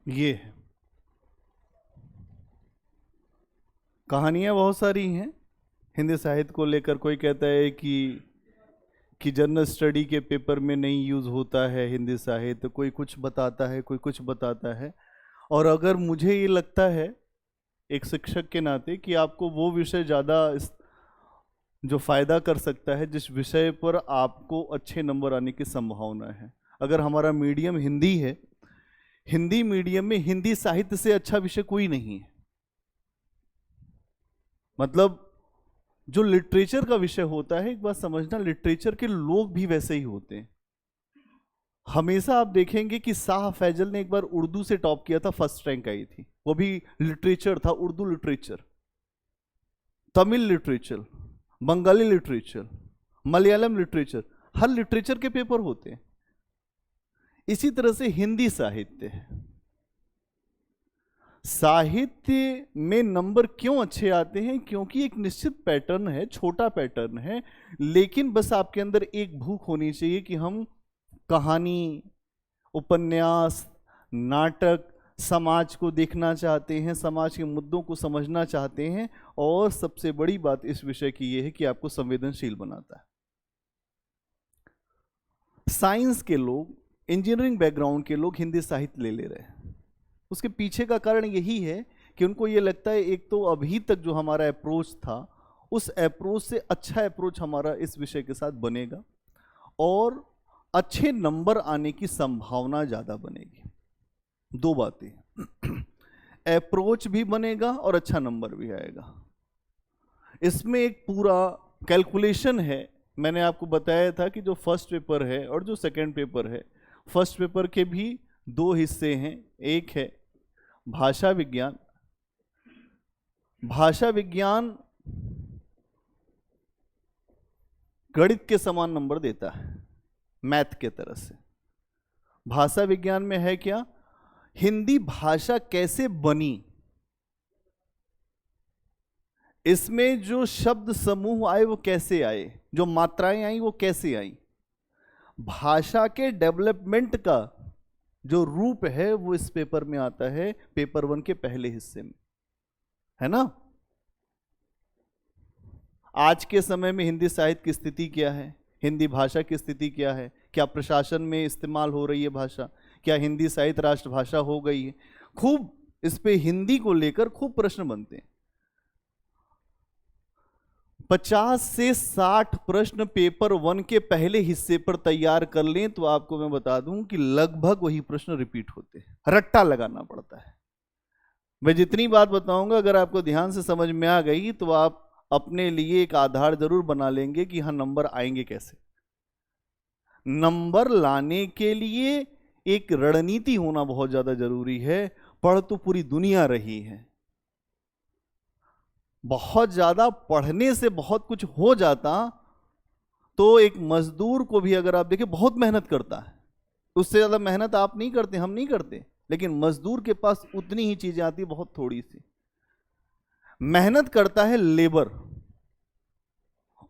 ये है। कहानियां बहुत सारी हैं हिंदी साहित्य को लेकर। कोई कहता है कि जनरल स्टडी के पेपर में नहीं यूज होता है हिंदी साहित्य, कोई कुछ बताता है, कोई कुछ बताता है। और अगर मुझे ये लगता है एक शिक्षक के नाते कि आपको वो विषय ज़्यादा जो फायदा कर सकता है, जिस विषय पर आपको अच्छे नंबर आने की संभावना है। अगर हमारा मीडियम हिंदी है, हिंदी मीडियम में हिंदी साहित्य से अच्छा विषय कोई नहीं है। मतलब जो लिटरेचर का विषय होता है, एक बात समझना, लिटरेचर के लोग भी वैसे ही होते हैं। हमेशा आप देखेंगे कि शाह फैजल ने एक बार उर्दू से टॉप किया था, फर्स्ट रैंक आई थी, वो भी लिटरेचर था, Urdu literature, Tamil literature, Bengali literature, Malayalam literature, हर लिटरेचर के पेपर होते हैं। इसी तरह से हिंदी साहित्य है। साहित्य में नंबर क्यों अच्छे आते हैं? क्योंकि एक निश्चित पैटर्न है, छोटा पैटर्न है, लेकिन बस आपके अंदर एक भूख होनी चाहिए कि हम कहानी, उपन्यास, नाटक, समाज को देखना चाहते हैं, समाज के मुद्दों को समझना चाहते हैं। और सबसे बड़ी बात इस विषय की यह है कि आपको संवेदनशील बनाता है। साइंस के लोग, इंजीनियरिंग बैकग्राउंड के लोग हिंदी साहित्य ले रहे हैं। उसके पीछे का कारण यही है कि उनको ये लगता है, एक तो अभी तक जो हमारा अप्रोच था, उस अप्रोच से अच्छा अप्रोच हमारा इस विषय के साथ बनेगा और अच्छे नंबर आने की संभावना ज़्यादा बनेगी। दो बातें, अप्रोच भी बनेगा और अच्छा नंबर भी आएगा। इसमें एक पूरा कैलकुलेशन है। मैंने आपको बताया था कि जो फर्स्ट पेपर है और जो सेकंड पेपर है, फर्स्ट पेपर के भी दो हिस्से हैं। एक है भाषा विज्ञान। भाषा विज्ञान गणित के समान नंबर देता है, मैथ के तरह से। भाषा विज्ञान में है क्या? हिंदी भाषा कैसे बनी, इसमें जो शब्द समूह आए वो कैसे आए, जो मात्राएं आई वो कैसे आई। भाषा के डेवलपमेंट का जो रूप है वो इस पेपर में आता है, पेपर 1 के पहले हिस्से में, है ना। आज के समय में हिंदी साहित्य की स्थिति क्या है, हिंदी भाषा की स्थिति क्या है, क्या प्रशासन में इस्तेमाल हो रही है भाषा, क्या हिंदी साहित्य राष्ट्रभाषा हो गई है। खूब इस पे हिंदी को लेकर खूब प्रश्न बनते हैं। 50 से 60 प्रश्न पेपर 1 के पहले हिस्से पर तैयार कर लें तो आपको मैं बता दूं कि लगभग वही प्रश्न रिपीट होते हैं, रट्टा लगाना पड़ता है। मैं जितनी बात बताऊंगा, अगर आपको ध्यान से समझ में आ गई तो आप अपने लिए एक आधार जरूर बना लेंगे कि हाँ, नंबर आएंगे कैसे। नंबर लाने के लिए एक रणनीति होना बहुत ज्यादा जरूरी है। पढ़ तो पूरी दुनिया रही है, बहुत ज्यादा पढ़ने से बहुत कुछ हो जाता तो एक मजदूर को भी अगर आप देखें बहुत मेहनत करता है, उससे ज्यादा मेहनत आप नहीं करते, हम नहीं करते, लेकिन मजदूर के पास उतनी ही चीजें आती, बहुत थोड़ी सी मेहनत करता है लेबर।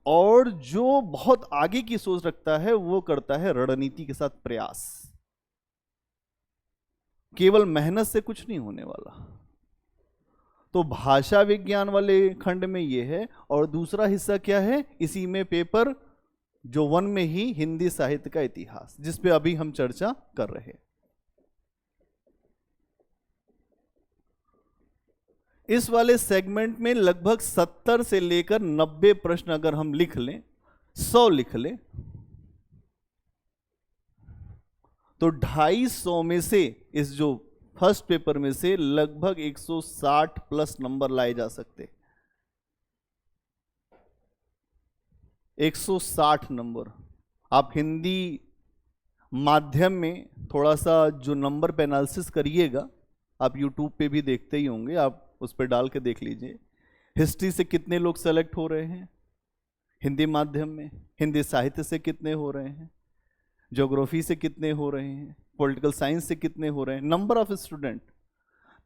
और जो बहुत आगे की सोच रखता है वो करता है रणनीति के साथ प्रयास। केवल मेहनत से कुछ नहीं होने वाला। तो भाषा विज्ञान वाले खंड में ये है। और दूसरा हिस्सा क्या है इसी में, पेपर जो 1 में ही हिंदी साहित्य का इतिहास, जिस पे अभी हम चर्चा कर रहे हैं। इस वाले सेगमेंट में लगभग 70 से लेकर 90 प्रश्न अगर हम लिख लें, 100 लिख लें, तो 250 में से, इस जो फर्स्ट पेपर में से लगभग 160 प्लस नंबर लाए जा सकते। 160 नंबर। आप हिंदी माध्यम में थोड़ा सा जो नंबर पे एनालिसिस करिएगा, आप यूट्यूब पे भी देखते ही होंगे, आप उस पर डाल के देख लीजिए। हिस्ट्री से कितने लोग सेलेक्ट हो रहे हैं हिंदी माध्यम में, हिंदी साहित्य से कितने हो रहे हैं, ज्योग्राफी से कितने हो रहे हैं, पॉलिटिकल साइंस से कितने हो रहे हैं, नंबर ऑफ स्टूडेंट।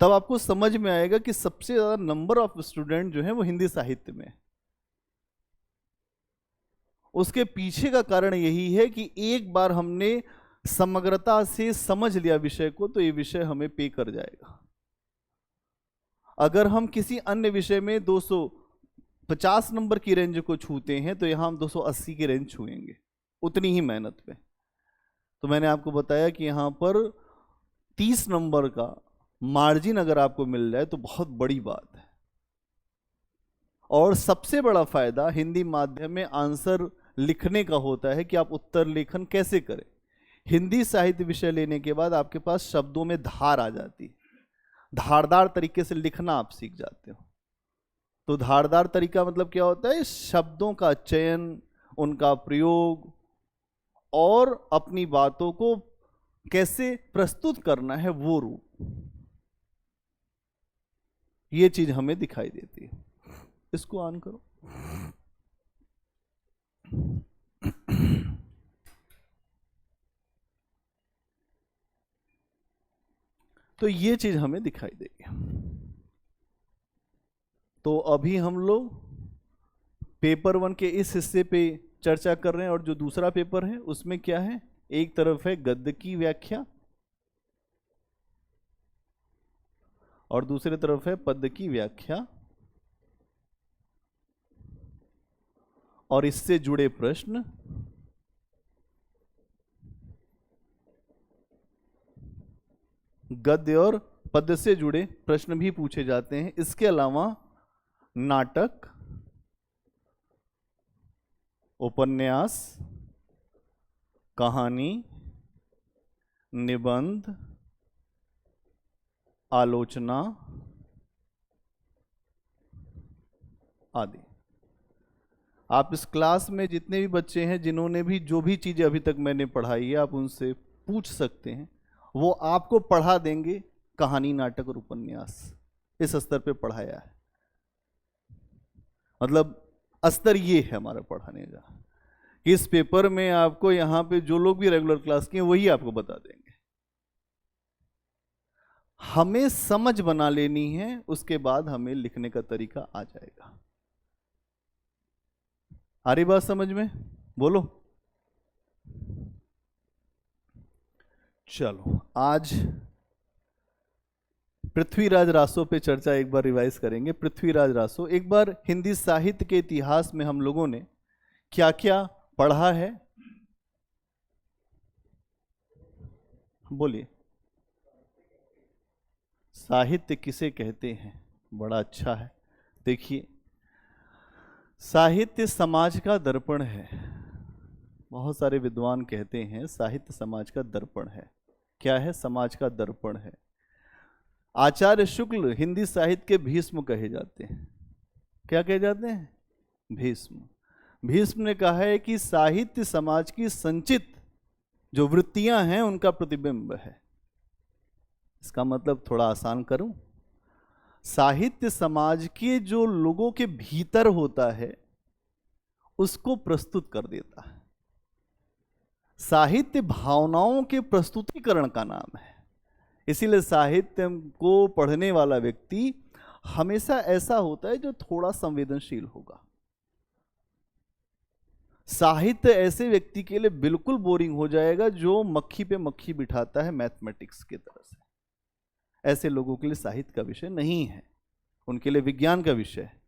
तब आपको समझ में आएगा कि सबसे ज्यादा नंबर ऑफ स्टूडेंट जो है वो हिंदी साहित्य में। उसके पीछे का कारण यही है कि एक बार हमने समग्रता से समझ लिया विषय को तो ये विषय हमें पे कर जाएगा। अगर हम किसी अन्य विषय में 250 नंबर की रेंज को छूते हैं तो यहां हम 280 की रेंज छुएंगे उतनी ही मेहनत पे। तो मैंने आपको बताया कि यहां पर 30 नंबर का मार्जिन अगर आपको मिल जाए तो बहुत बड़ी बात है। और सबसे बड़ा फायदा हिंदी माध्यम में आंसर लिखने का होता है कि आप उत्तर लेखन कैसे करें। हिंदी साहित्य विषय लेने के बाद आपके पास शब्दों में धार आ जाती है, धारदार तरीके से लिखना आप सीख जाते हो। तो धारदार तरीका मतलब क्या होता है? शब्दों का चयन, उनका प्रयोग और अपनी बातों को कैसे प्रस्तुत करना है वो रूप, ये चीज हमें दिखाई देती है। इसको ऑन करो। तो ये चीज हमें दिखाई देगी। तो अभी हम लोग पेपर 1 के इस हिस्से पे चर्चा कर रहे हैं और जो दूसरा पेपर है उसमें क्या है? एक तरफ है गद्य की व्याख्या और दूसरी तरफ है पद्य की व्याख्या और इससे जुड़े प्रश्न। गद्य और पद्य से जुड़े प्रश्न भी पूछे जाते हैं। इसके अलावा नाटक, उपन्यास, कहानी, निबंध, आलोचना आदि। आप इस क्लास में जितने भी बच्चे हैं जिन्होंने भी जो भी चीजें अभी तक मैंने पढ़ाई है आप उनसे पूछ सकते हैं, वो आपको पढ़ा देंगे। कहानी, नाटक और उपन्यास इस स्तर पे पढ़ाया है। मतलब स्तर ये है हमारा पढ़ाने का कि इस पेपर में आपको यहाँ पे जो लोग भी रेगुलर क्लास के हैं वही आपको बता देंगे। हमें समझ बना लेनी है, उसके बाद हमें लिखने का तरीका आ जाएगा। आ रही बात समझ में? बोलो। चलो आज पृथ्वीराज रासो पे चर्चा एक बार रिवाइज करेंगे। पृथ्वीराज रासो, एक बार हिंदी साहित्य के इतिहास में हम लोगों ने क्या क्या पढ़ा है बोलिए। साहित्य किसे कहते हैं? बड़ा अच्छा है। देखिए, साहित्य समाज का दर्पण है। बहुत सारे विद्वान कहते हैं साहित्य समाज का दर्पण है। क्या है? समाज का दर्पण है। आचार्य शुक्ल हिंदी साहित्य के भीष्म कहे जाते हैं। क्या कहे जाते हैं? भीष्म। भीष्म ने कहा है कि साहित्य समाज की संचित जो वृत्तियां हैं उनका प्रतिबिंब है। इसका मतलब थोड़ा आसान करूं, साहित्य समाज के जो लोगों के भीतर होता है उसको प्रस्तुत कर देता है। साहित्य भावनाओं के प्रस्तुतिकरण का नाम है। इसीलिए साहित्य को पढ़ने वाला व्यक्ति हमेशा ऐसा होता है जो थोड़ा संवेदनशील होगा। साहित्य ऐसे व्यक्ति के लिए बिल्कुल बोरिंग हो जाएगा जो मक्खी पे मक्खी बिठाता है मैथमेटिक्स की तरह से। ऐसे लोगों के लिए साहित्य का विषय नहीं है, उनके लिए विज्ञान का विषय है।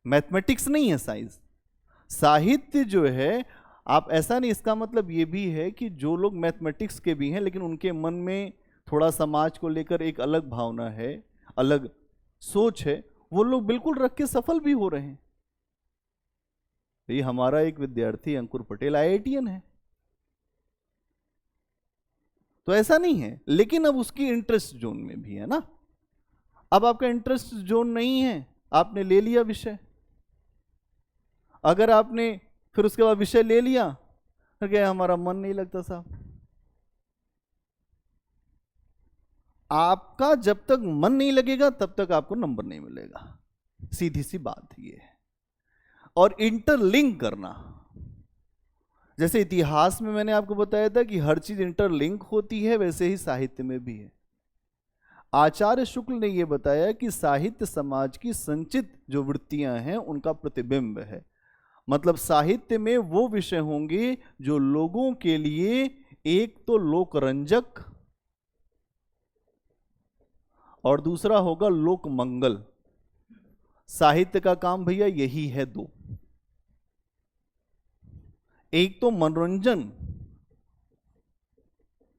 मैथमेटिक्स नहीं है साइंस। साहित्य जो है, आप ऐसा नहीं, इसका मतलब ये भी है कि जो लोग मैथमेटिक्स के भी हैं लेकिन उनके मन में थोड़ा समाज को लेकर एक अलग भावना है, अलग सोच है, वो लोग बिल्कुल रख के सफल भी हो रहे हैं। ये हमारा एक विद्यार्थी अंकुर पटेल IITian है, तो ऐसा नहीं है। लेकिन अब उसकी इंटरेस्ट जोन में भी है ना। अब आपका इंटरेस्ट जोन नहीं है, आपने ले लिया विषय। अगर आपने फिर उसके बाद विषय ले लिया तो क्या हमारा मन नहीं लगता साहब। आपका जब तक मन नहीं लगेगा तब तक आपको नंबर नहीं मिलेगा, सीधी सी बात ये है। और इंटरलिंक करना, जैसे इतिहास में मैंने आपको बताया था कि हर चीज इंटरलिंक होती है, वैसे ही साहित्य में भी है। आचार्य शुक्ल ने यह बताया कि साहित्य समाज की संचित जो वृत्तियां हैं उनका प्रतिबिंब है। मतलब साहित्य में वो विषय होंगे जो लोगों के लिए एक तो लोक रंजक और दूसरा होगा लोक मंगल। साहित्य का काम भैया यही है दो, एक तो मनोरंजन,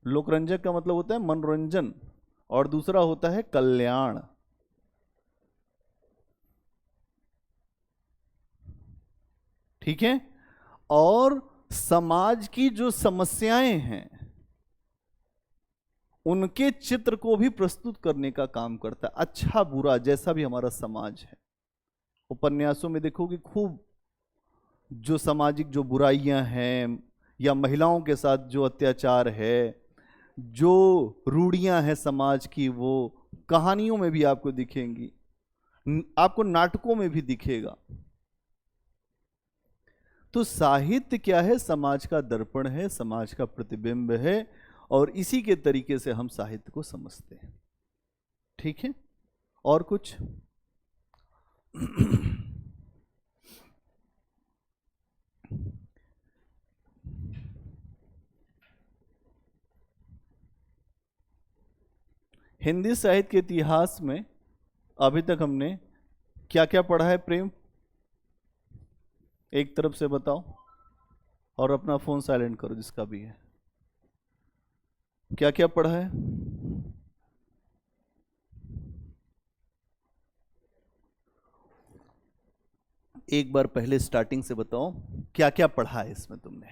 लोकरंजक का मतलब होता है मनोरंजन, और दूसरा होता है कल्याण। ठीक है। और समाज की जो समस्याएं हैं उनके चित्र को भी प्रस्तुत करने का काम करता है, अच्छा बुरा जैसा भी हमारा समाज है। उपन्यासों में देखोगे खूब जो सामाजिक जो बुराइयां हैं या महिलाओं के साथ जो अत्याचार है, जो रूढ़ियां हैं समाज की, वो कहानियों में भी आपको दिखेंगी, आपको नाटकों में भी दिखेगा। तो साहित्य क्या है? समाज का दर्पण है, समाज का प्रतिबिंब है, और इसी के तरीके से हम साहित्य को समझते हैं। ठीक है। और कुछ? हिंदी साहित्य के इतिहास में अभी तक हमने क्या क्या पढ़ा है प्रेम? एक तरफ से बताओ, और अपना फोन साइलेंट करो जिसका भी है। क्या क्या पढ़ा है? एक बार पहले स्टार्टिंग से बताओ क्या क्या पढ़ा है इसमें तुमने।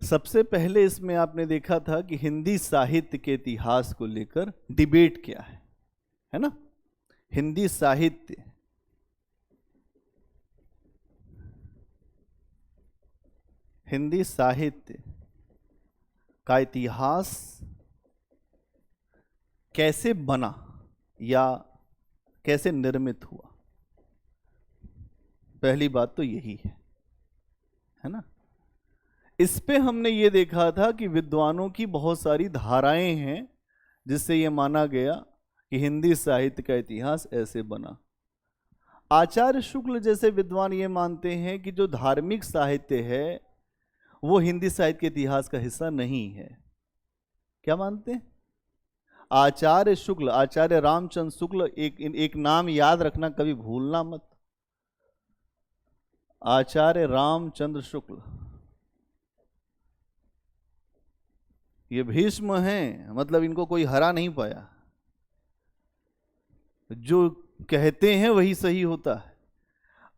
सबसे पहले इसमें आपने देखा था कि हिंदी साहित्य के इतिहास को लेकर डिबेट क्या है ना? हिंदी साहित्य का इतिहास कैसे बना या कैसे निर्मित हुआ, पहली बात तो यही है ना? इस पे हमने ये देखा था कि विद्वानों की बहुत सारी धाराएं हैं जिससे ये माना गया कि हिंदी साहित्य का इतिहास ऐसे बना। आचार्य शुक्ल जैसे विद्वान ये मानते हैं कि जो धार्मिक साहित्य है वो हिंदी साहित्य के इतिहास का हिस्सा नहीं है। क्या मानते हैं? आचार्य शुक्ल, आचार्य रामचंद्र शुक्ल, एक नाम याद रखना, कभी भूलना मत। आचार्य रामचंद्र शुक्ल, ये भीष्म हैं, मतलब इनको कोई हरा नहीं पाया, जो कहते हैं वही सही होता है।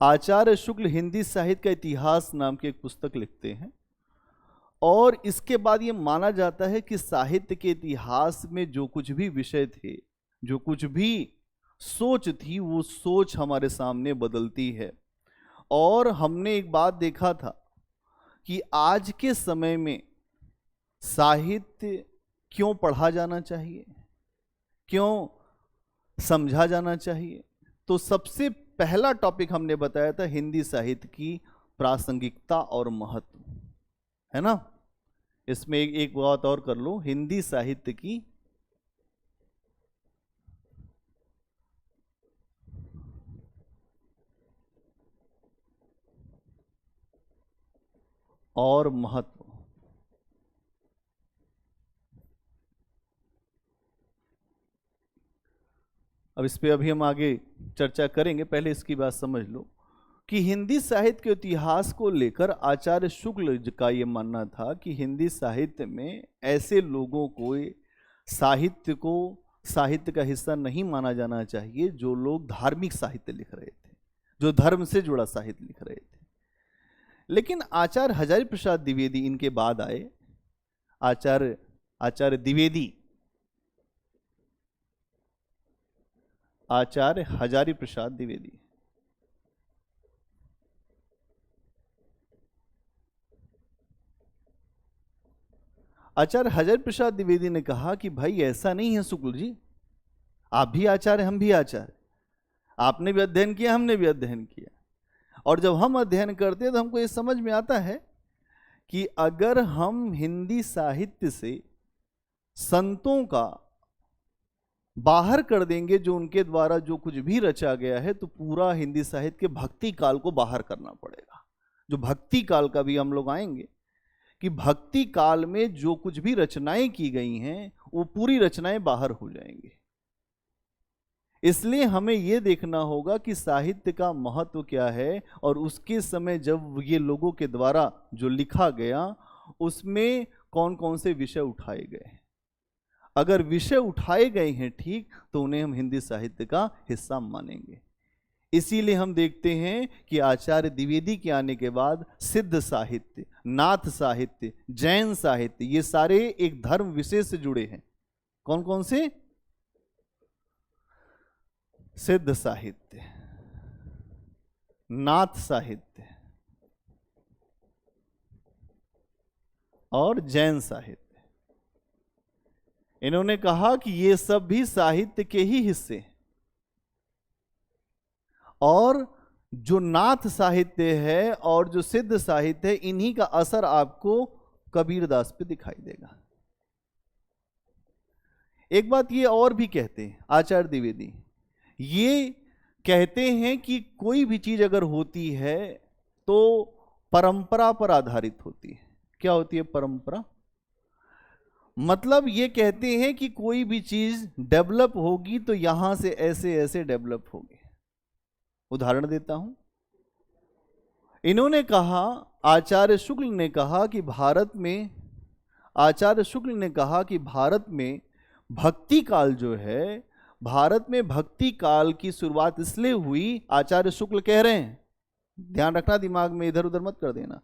आचार्य शुक्ल हिंदी साहित्य का इतिहास नाम की एक पुस्तक लिखते हैं, और इसके बाद ये माना जाता है कि साहित्य के इतिहास में जो कुछ भी विषय थे, जो कुछ भी सोच थी, वो सोच हमारे सामने बदलती है। और हमने एक बात देखा था कि आज के समय में साहित्य क्यों पढ़ा जाना चाहिए, क्यों समझा जाना चाहिए। तो सबसे पहला टॉपिक हमने बताया था हिंदी साहित्य की प्रासंगिकता और महत्व, है ना? इसमें एक बात और कर लो, हिंदी साहित्य की और महत्व। अब इस पे अभी हम आगे चर्चा करेंगे, पहले इसकी बात समझ लो कि हिंदी साहित्य के इतिहास को लेकर आचार्य शुक्ल का ये मानना था कि हिंदी साहित्य में ऐसे लोगों को साहित्य का हिस्सा नहीं माना जाना चाहिए जो लोग धार्मिक साहित्य लिख रहे थे, जो धर्म से जुड़ा साहित्य लिख रहे थे। लेकिन आचार्य हजारी प्रसाद द्विवेदी इनके बाद आए। आचार्य द्विवेदी, आचार्य हजारी प्रसाद द्विवेदी, आचार्य हजारी प्रसाद द्विवेदी ने कहा कि भाई ऐसा नहीं है शुक्ल जी, आप भी आचार्य, हम भी आचार्य, आपने भी अध्ययन किया, हमने भी अध्ययन किया, और जब हम अध्ययन करते हैं तो हमको ये समझ में आता है कि अगर हम हिंदी साहित्य से संतों का बाहर कर देंगे, जो उनके द्वारा जो कुछ भी रचा गया है, तो पूरा हिंदी साहित्य के भक्ति काल को बाहर करना पड़ेगा। जो भक्ति काल का भी हम लोग आएंगे, कि भक्ति काल में जो कुछ भी रचनाएं की गई हैं वो पूरी रचनाएं बाहर हो जाएंगी। इसलिए हमें यह देखना होगा कि साहित्य का महत्व क्या है, और उसके समय जब ये लोगों के द्वारा जो लिखा गया उसमें कौन कौन से विषय उठाए गए। अगर विषय उठाए गए हैं ठीक, तो उन्हें हम हिंदी साहित्य का हिस्सा मानेंगे। इसीलिए हम देखते हैं कि आचार्य द्विवेदी के आने के बाद सिद्ध साहित्य, नाथ साहित्य, जैन साहित्य, ये सारे एक धर्म विशेष से जुड़े हैं। कौन कौन से? सिद्ध साहित्य, नाथ साहित्य और जैन साहित्य। इन्होंने कहा कि ये सब भी साहित्य के ही हिस्से हैं, और जो नाथ साहित्य है और जो सिद्ध साहित्य है, इन्हीं का असर आपको कबीरदास पे दिखाई देगा। एक बात ये और भी कहते हैं आचार्य द्विवेदी, ये कहते हैं कि कोई भी चीज अगर होती है तो परंपरा पर आधारित होती है। क्या होती है परंपरा? मतलब ये कहते हैं कि कोई भी चीज डेवलप होगी तो यहां से ऐसे ऐसे डेवलप होगी। उदाहरण देता हूं, इन्होंने कहा, आचार्य शुक्ल ने कहा कि भारत में भक्ति काल जो है, भारत में भक्ति काल की शुरुआत इसलिए हुई, आचार्य शुक्ल कह रहे हैं, ध्यान रखना, दिमाग में इधर उधर मत कर देना।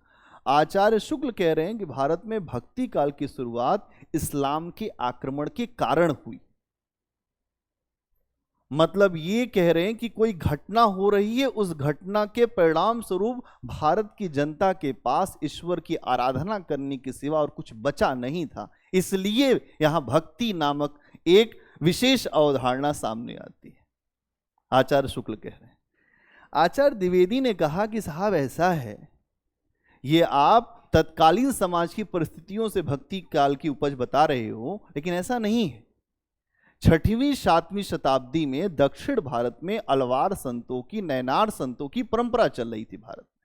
आचार्य शुक्ल कह रहे हैं कि भारत में भक्ति काल की शुरुआत इस्लाम के आक्रमण के कारण हुई। मतलब ये कह रहे हैं कि कोई घटना हो रही है, उस घटना के परिणाम स्वरूप भारत की जनता के पास ईश्वर की आराधना करने के सिवा और कुछ बचा नहीं था, इसलिए यहां भक्ति नामक एक विशेष अवधारणा सामने आती है। आचार्य शुक्ल कह रहे हैं। आचार्य द्विवेदी ने कहा कि साहब ऐसा है, ये आप तत्कालीन समाज की परिस्थितियों से भक्ति काल की उपज बता रहे हो, लेकिन ऐसा नहीं है। 6वीं 7वीं शताब्दी में दक्षिण भारत में अलवार संतों की, नैनार संतों की परंपरा चल रही थी भारत में।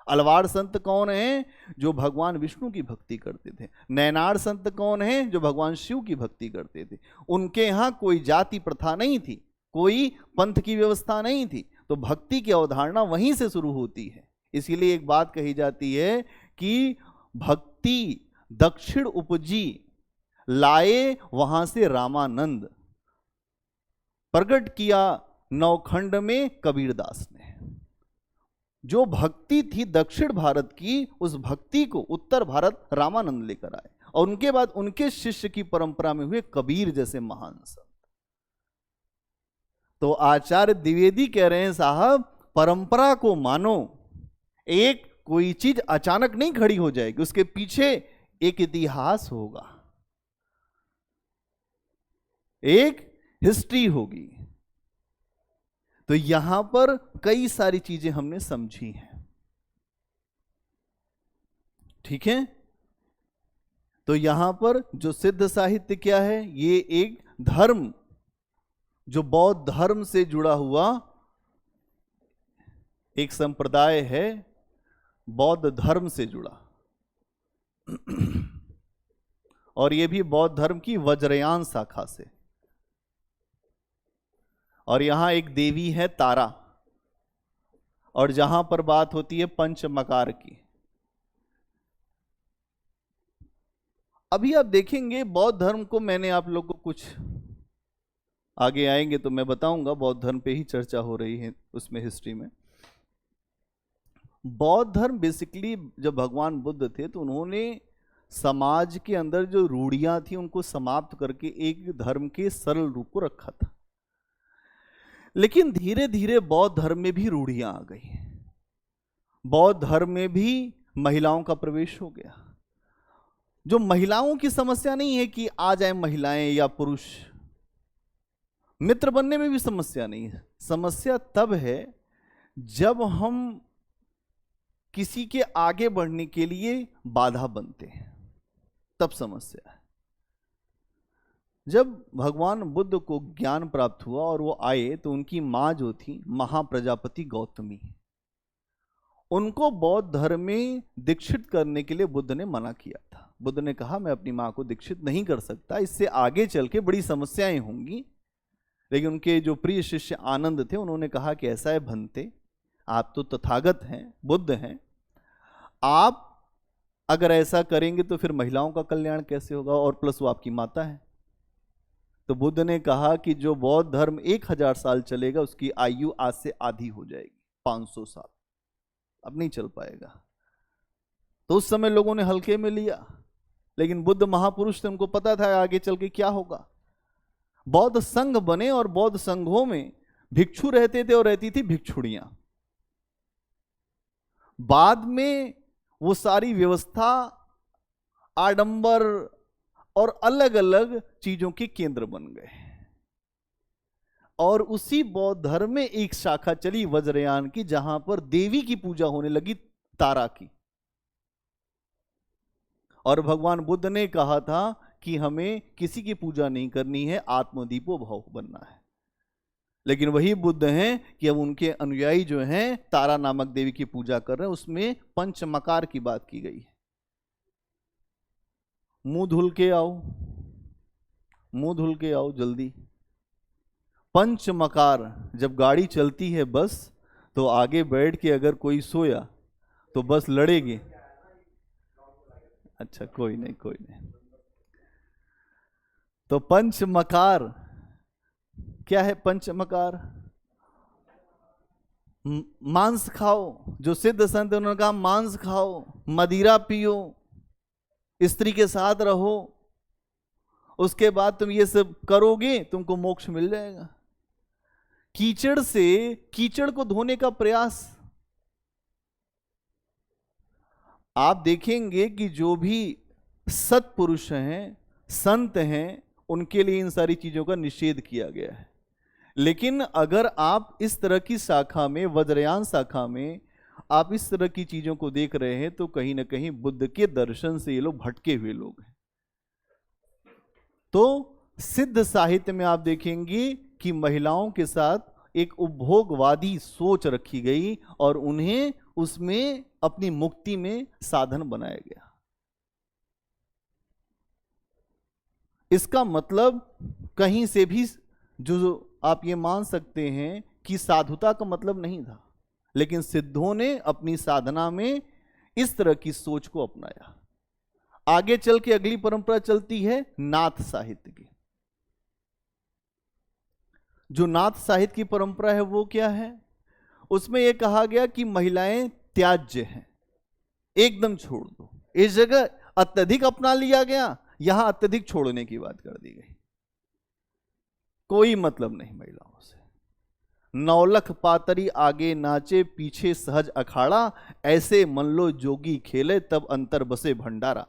अलवार संत कौन हैं? जो भगवान विष्णु की भक्ति करते थे। नैनार संत कौन हैं? जो भगवान शिव की भक्ति करते थे। उनके यहाँ कोई जाति प्रथा नहीं थी, कोई पंथ की व्यवस्था नहीं थी, तो भक्ति की अवधारणा वहीं से शुरू होती है। इसीलिए एक बात कही जाती है कि भक्ति दक्षिण उपजी, लाए वहां से रामानंद, प्रकट किया नौखंड में कबीरदास ने। जो भक्ति थी दक्षिण भारत की, उस भक्ति को उत्तर भारत रामानंद लेकर आए, और उनके बाद उनके शिष्य की परंपरा में हुए कबीर जैसे महान संत। तो आचार्य द्विवेदी कह रहे हैं साहब, परंपरा को मानो। एक कोई चीज अचानक नहीं खड़ी हो जाएगी, उसके पीछे एक इतिहास होगा, एक हिस्ट्री होगी। तो यहां पर कई सारी चीजें हमने समझी हैं, ठीक है। तो यहां पर जो सिद्ध साहित्य क्या है, ये एक धर्म, जो बौद्ध धर्म से जुड़ा हुआ एक संप्रदाय है, बौद्ध धर्म से जुड़ा, और ये भी बौद्ध धर्म की वज्रयान शाखा से। और यहां एक देवी है तारा, और जहां पर बात होती है पंचमकार की। अभी आप देखेंगे बौद्ध धर्म को, मैंने आप लोग को कुछ आगे आएंगे तो मैं बताऊंगा, बौद्ध धर्म पे ही चर्चा हो रही है उसमें, हिस्ट्री में। बौद्ध धर्म बेसिकली जब भगवान बुद्ध थे तो उन्होंने समाज के अंदर जो रूढ़ियां थी उनको समाप्त करके एक धर्म के सरल रूप को रखा था। लेकिन धीरे धीरे बौद्ध धर्म में भी रूढ़ियां आ गई। बौद्ध धर्म में भी महिलाओं का प्रवेश हो गया। जो महिलाओं की समस्या नहीं है कि आ जाए महिलाएं या पुरुष, मित्र बनने में भी समस्या नहीं है। समस्या तब है जब हम किसी के आगे बढ़ने के लिए बाधा बनते हैं, तब समस्या है। जब भगवान बुद्ध को ज्ञान प्राप्त हुआ और वो आए, तो उनकी मां जो थी महाप्रजापति गौतमी, उनको बौद्ध धर्म में दीक्षित करने के लिए बुद्ध ने मना किया था। बुद्ध ने कहा मैं अपनी माँ को दीक्षित नहीं कर सकता, इससे आगे चल के बड़ी समस्याएं होंगी। लेकिन उनके जो प्रिय शिष्य आनंद थे, उन्होंने कहा कि ऐसा है भंते, आप तो तथागत हैं, बुद्ध हैं, आप अगर ऐसा करेंगे तो फिर महिलाओं का कल्याण कैसे होगा, और प्लस वो आपकी माता है। तो बुद्ध ने कहा कि जो बौद्ध धर्म 1000 साल चलेगा उसकी आयु आज से आधी हो जाएगी, 500 साल, अब नहीं चल पाएगा। तो उस समय लोगों ने हल्के में लिया, लेकिन बुद्ध महापुरुष थे, उनको पता था आगे चल के क्या होगा। बौद्ध संघ बने और बौद्ध संघों में भिक्षु रहते थे और रहती थी भिक्षुड़ियां। बाद में वो सारी व्यवस्था आडंबर और अलग अलग चीजों के केंद्र बन गए। और उसी बौद्ध धर्म में एक शाखा चली वज्रयान की, जहां पर देवी की पूजा होने लगी, तारा की। और भगवान बुद्ध ने कहा था कि हमें किसी की पूजा नहीं करनी है, आत्मदीपो भव बनना है। लेकिन वही बुद्ध हैं कि अब उनके अनुयायी जो हैं तारा नामक देवी की पूजा कर रहे हैं। उसमें पंचमकार की बात की गई है। मुंह धुल के आओ, मुंह धुल के आओ जल्दी। पंचमकार, जब गाड़ी चलती है बस, तो आगे बैठ के अगर कोई सोया तो बस लड़ेगी। अच्छा कोई नहीं, कोई नहीं। तो पंचमकार क्या है? पंचमकार मांस खाओ। जो सिद्ध संत उन्होंने कहा मांस खाओ, मदिरा पियो, स्त्री के साथ रहो, उसके बाद तुम ये सब करोगे तुमको मोक्ष मिल जाएगा। कीचड़ से कीचड़ को धोने का प्रयास। आप देखेंगे कि जो भी सत्पुरुष हैं, संत हैं, उनके लिए इन सारी चीजों का निषेध किया गया है। लेकिन अगर आप इस तरह की शाखा में, वज्रयान शाखा में आप इस तरह की चीजों को देख रहे हैं, तो कहीं ना कहीं बुद्ध के दर्शन से ये लोग भटके हुए लोग हैं। तो सिद्ध साहित्य में आप देखेंगे कि महिलाओं के साथ एक उपभोगवादी सोच रखी गई और उन्हें उसमें अपनी मुक्ति में साधन बनाया गया। इसका मतलब कहीं से भी जो आप ये मान सकते हैं कि साधुता का मतलब नहीं था, लेकिन सिद्धों ने अपनी साधना में इस तरह की सोच को अपनाया। आगे चल के अगली परंपरा चलती है नाथ साहित्य की। जो नाथ साहित्य की परंपरा है वो क्या है? उसमें यह कहा गया कि महिलाएं त्याज्य हैं, एकदम छोड़ दो। इस जगह अत्यधिक अपना लिया गया, यहां अत्यधिक छोड़ने की बात कर दी गई। कोई मतलब नहीं महिलाओं से। नौलख पातरी आगे नाचे, पीछे सहज अखाड़ा, ऐसे मन लो जोगी खेले, तब अंतर बसे भंडारा।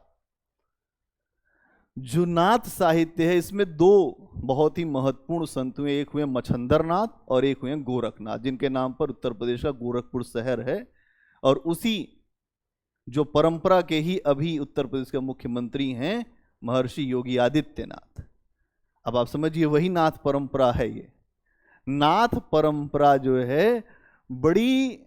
जो नाथ साहित्य है, इसमें दो बहुत ही महत्वपूर्ण संत हुए। एक हुए मच्छंदर नाथ और एक हुए गोरखनाथ, जिनके नाम पर उत्तर प्रदेश का गोरखपुर शहर है। और उसी जो परंपरा के ही अभी उत्तर प्रदेश के मुख्यमंत्री हैं महर्षि योगी आदित्यनाथ। अब आप समझिए वही नाथ परंपरा है। ये नाथ परंपरा जो है बड़ी,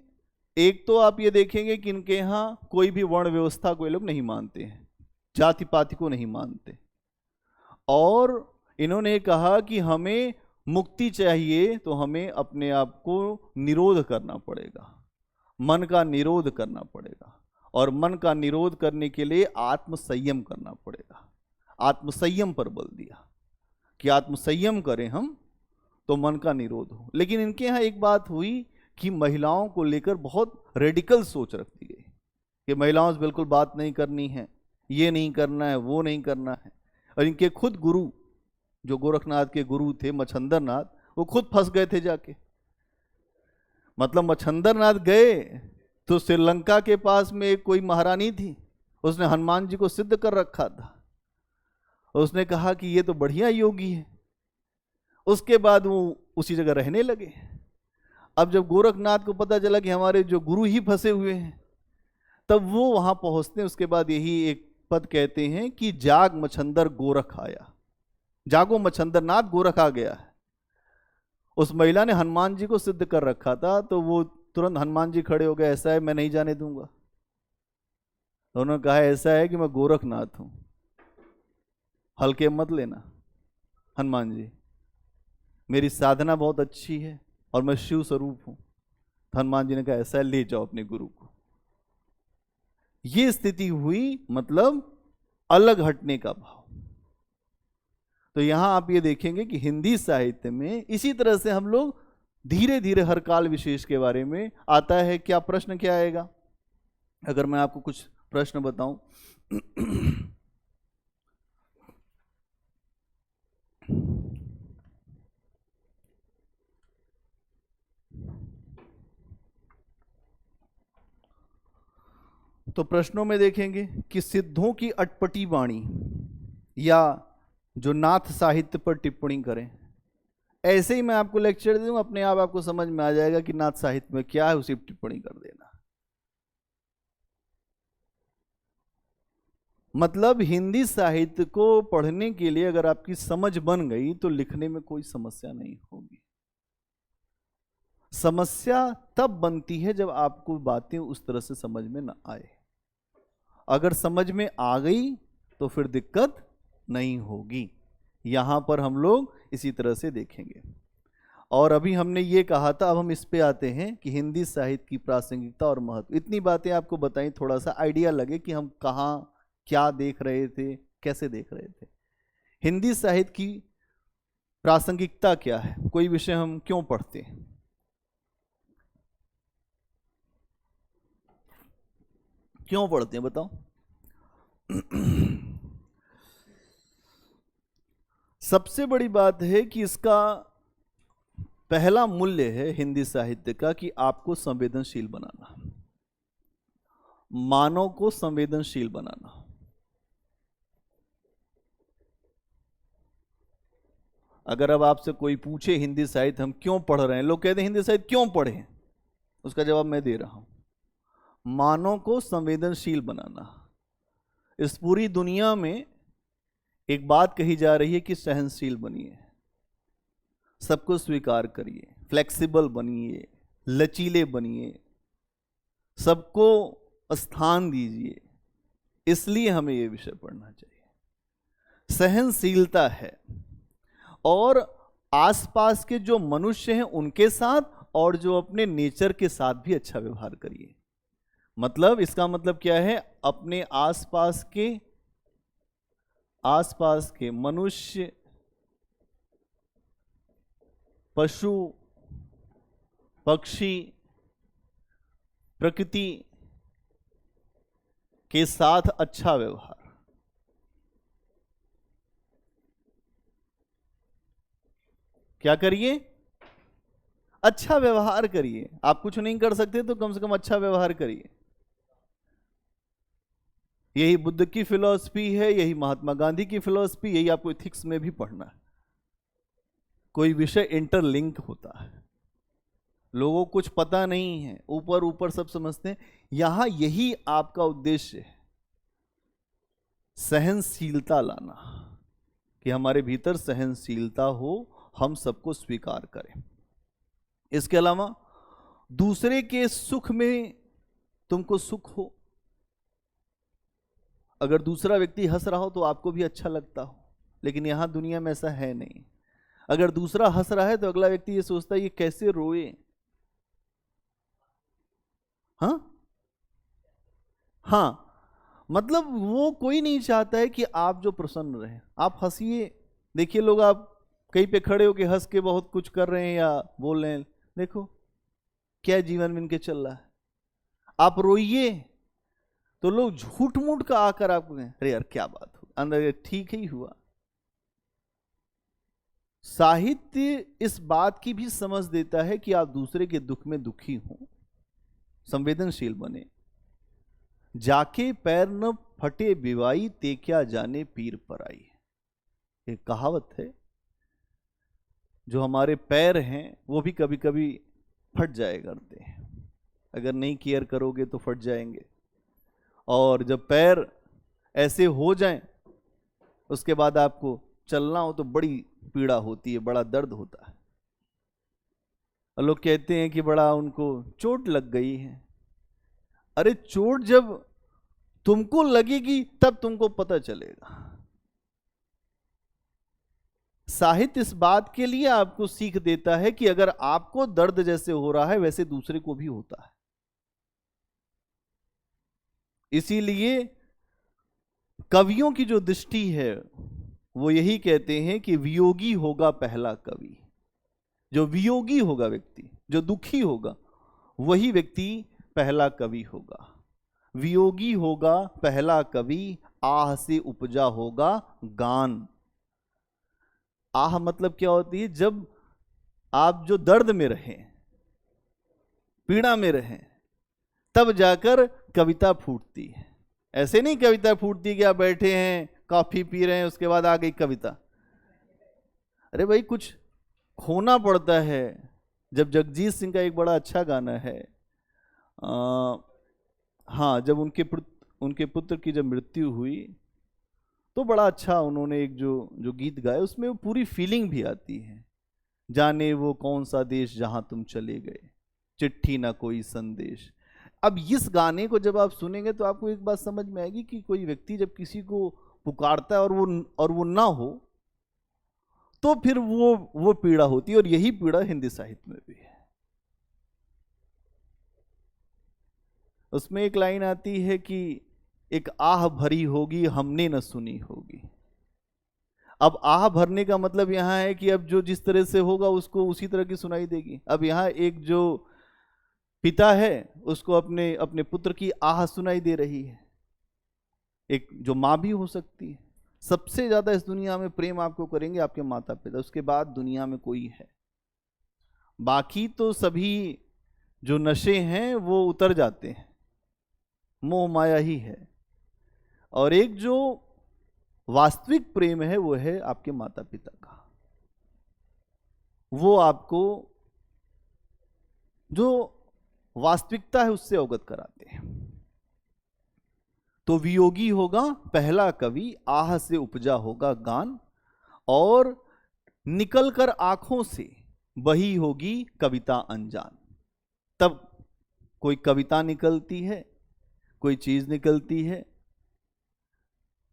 एक तो आप ये देखेंगे कि इनके यहाँ कोई भी वर्ण व्यवस्था को ये लोग नहीं मानते हैं, जाति पाति को नहीं मानते। और इन्होंने कहा कि हमें मुक्ति चाहिए तो हमें अपने आप को निरोध करना पड़ेगा, मन का निरोध करना पड़ेगा। और मन का निरोध करने के लिए आत्मसंयम करना पड़ेगा। आत्मसंयम पर बल दिया कि आत्मसंयम करें हम तो मन का निरोध हो। लेकिन इनके यहाँ एक बात हुई कि महिलाओं को लेकर बहुत रेडिकल सोच रखी गई कि महिलाओं से बिल्कुल बात नहीं करनी है, ये नहीं करना है, वो नहीं करना है। और इनके खुद गुरु, जो गोरखनाथ के गुरु थे मच्छंदर नाथ, वो खुद फंस गए थे जाके। मतलब मच्छंदर नाथ गए तो श्रीलंका के पास में एक कोई महारानी थी, उसने हनुमान जी को सिद्ध कर रखा था। उसने कहा कि ये तो बढ़िया योगी है। उसके बाद वो उसी जगह रहने लगे। अब जब गोरखनाथ को पता चला कि हमारे जो गुरु ही फंसे हुए हैं, तब वो वहां पहुंचते हैं। उसके बाद यही एक पद कहते हैं कि जाग मच्छंदर गोरख आया। जागो मच्छंदर नाथ, गोरख आ गया है। उस महिला ने हनुमान जी को सिद्ध कर रखा था, तो वो तुरंत हनुमान जी खड़े हो गए, ऐसा है मैं नहीं जाने दूंगा। तो उन्होंने कहा ऐसा है कि मैं गोरखनाथ हूं, हल्के मत लेना हनुमान जी, मेरी साधना बहुत अच्छी है और मैं शिव स्वरूप हूं। तो हनुमान जी ने कहा ऐसा है, ले जाओ अपने गुरु को। ये स्थिति हुई, मतलब अलग हटने का भाव। तो यहां आप ये देखेंगे कि हिंदी साहित्य में इसी तरह से हम लोग धीरे धीरे हर काल विशेष के बारे में आता है। क्या प्रश्न क्या आएगा? अगर मैं आपको कुछ प्रश्न बताऊं तो प्रश्नों में देखेंगे कि सिद्धों की अटपटी वाणी या जो नाथ साहित्य पर टिप्पणी करें। ऐसे ही मैं आपको लेक्चर दूं, अपने आप आपको समझ में आ जाएगा कि नाथ साहित्य में क्या है, उसी पर टिप्पणी कर देना। मतलब हिंदी साहित्य को पढ़ने के लिए अगर आपकी समझ बन गई तो लिखने में कोई समस्या नहीं होगी। समस्या तब बनती है जब आपको बातें उस तरह से समझ में ना आए। अगर समझ में आ गई तो फिर दिक्कत नहीं होगी। यहां पर हम लोग इसी तरह से देखेंगे। और अभी हमने ये कहा था, अब हम इस पे आते हैं कि हिंदी साहित्य की प्रासंगिकता और महत्व। इतनी बातें आपको बताई, थोड़ा सा आइडिया लगे कि हम कहाँ क्या देख रहे थे, कैसे देख रहे थे। हिंदी साहित्य की प्रासंगिकता क्या है, कोई विषय हम क्यों पढ़ते हैं, क्यों पढ़ते हैं बताओ? सबसे बड़ी बात है कि इसका पहला मूल्य है हिंदी साहित्य का कि आपको संवेदनशील बनाना, मानव को संवेदनशील बनाना। अगर अब आपसे कोई पूछे हिंदी साहित्य हम क्यों पढ़ रहे हैं, लोग कहते हैं हिंदी साहित्य क्यों पढ़ें, उसका जवाब मैं दे रहा हूं, मानव को संवेदनशील बनाना। इस पूरी दुनिया में एक बात कही जा रही है कि सहनशील बनिए, सबको स्वीकार करिए, फ्लेक्सिबल बनिए, लचीले बनिए, सबको स्थान दीजिए। इसलिए हमें यह विषय पढ़ना चाहिए। सहनशीलता है, और आसपास के जो मनुष्य हैं उनके साथ और जो अपने नेचर के साथ भी अच्छा व्यवहार करिए। मतलब इसका मतलब क्या है, अपने आसपास के मनुष्य, पशु, पक्षी, प्रकृति के साथ अच्छा व्यवहार। क्या करिए? अच्छा व्यवहार करिए। आप कुछ नहीं कर सकते तो कम से कम अच्छा व्यवहार करिए। यही बुद्ध की फिलॉसफी है, यही महात्मा गांधी की फिलॉसफी, यही आपको एथिक्स में भी पढ़ना है। कोई विषय इंटरलिंक होता है, लोगों को कुछ पता नहीं है, ऊपर ऊपर सब समझते हैं। यहां यही आपका उद्देश्य है, सहनशीलता लाना, कि हमारे भीतर सहनशीलता हो, हम सबको स्वीकार करें। इसके अलावा दूसरे के सुख में तुमको सुख हो। अगर दूसरा व्यक्ति हंस रहा हो तो आपको भी अच्छा लगता हो, लेकिन यहां दुनिया में ऐसा है नहीं। अगर दूसरा हंस रहा है तो अगला व्यक्ति ये सोचता है ये कैसे रोए। हाँ, मतलब वो कोई नहीं चाहता है कि आप जो प्रसन्न रहे, आप हंसिए। देखिए लोग, आप कहीं पे खड़े होके हंस के बहुत कुछ कर रहे हैं या बोल रहे हैं, देखो क्या जीवन में इनके चल रहा है। आप रोइए तो लोग झूठ मूठ का आकर आपको कहें अरे यार क्या बात हो, अंदर ठीक ही हुआ। साहित्य इस बात की भी समझ देता है कि आप दूसरे के दुख में दुखी हो, संवेदनशील बने। जाके पैर न फटे बिवाई, ते क्या जाने पीर पराई। एक कहावत है, जो हमारे पैर हैं वो भी कभी कभी फट जाए करते हैं, अगर नहीं केयर करोगे तो फट जाएंगे। और जब पैर ऐसे हो जाएं, उसके बाद आपको चलना हो तो बड़ी पीड़ा होती है, बड़ा दर्द होता है। और लोग कहते हैं कि बड़ा उनको चोट लग गई है। अरे चोट जब तुमको लगेगी तब तुमको पता चलेगा। साहित्य इस बात के लिए आपको सीख देता है कि अगर आपको दर्द जैसे हो रहा है वैसे दूसरे को भी होता है। इसीलिए कवियों की जो दृष्टि है वो यही कहते हैं कि वियोगी होगा पहला कवि। जो वियोगी होगा व्यक्ति, जो दुखी होगा, वही व्यक्ति पहला कवि होगा। वियोगी होगा पहला कवि, आह से उपजा होगा गान। आह मतलब क्या होती है? जब आप जो दर्द में रहें, पीड़ा में रहें, तब जाकर कविता फूटती है। ऐसे नहीं कविता फूटती कि आप बैठे हैं कॉफी पी रहे हैं उसके बाद आ गई कविता। अरे भाई कुछ खोना पड़ता है। जब जगजीत सिंह का एक बड़ा अच्छा गाना है, हाँ, जब उनके पुत्र की जब मृत्यु हुई तो बड़ा अच्छा उन्होंने एक जो गीत गाया, उसमें वो पूरी फीलिंग भी आती है। जाने वो कौन सा देश जहां तुम चले गए, चिट्ठी ना कोई संदेश। अब इस गाने को जब आप सुनेंगे तो आपको एक बात समझ में आएगी कि कोई व्यक्ति जब किसी को पुकारता है और वो ना हो तो फिर वो पीड़ा होती है। और यही पीड़ा हिंदी साहित्य में भी है। उसमें एक लाइन आती है कि एक आह भरी होगी हमने न सुनी होगी। अब आह भरने का मतलब यहां है कि अब जो जिस तरह से होगा उसको उसी तरह की सुनाई देगी। अब यहां एक जो पिता है उसको अपने अपने पुत्र की आह सुनाई दे रही है। एक जो माँ भी हो सकती है। सबसे ज्यादा इस दुनिया में प्रेम आपको करेंगे आपके माता पिता, उसके बाद दुनिया में कोई है। बाकी तो सभी जो नशे हैं वो उतर जाते हैं, मोह माया ही है। और एक जो वास्तविक प्रेम है वो है आपके माता पिता का। वो आपको जो वास्तविकता है उससे अवगत कराते हैं। तो वियोगी होगा पहला कवि, आह से उपजा होगा गान, और निकलकर आंखों से बही होगी कविता अनजान। तब कोई कविता निकलती है, कोई चीज निकलती है।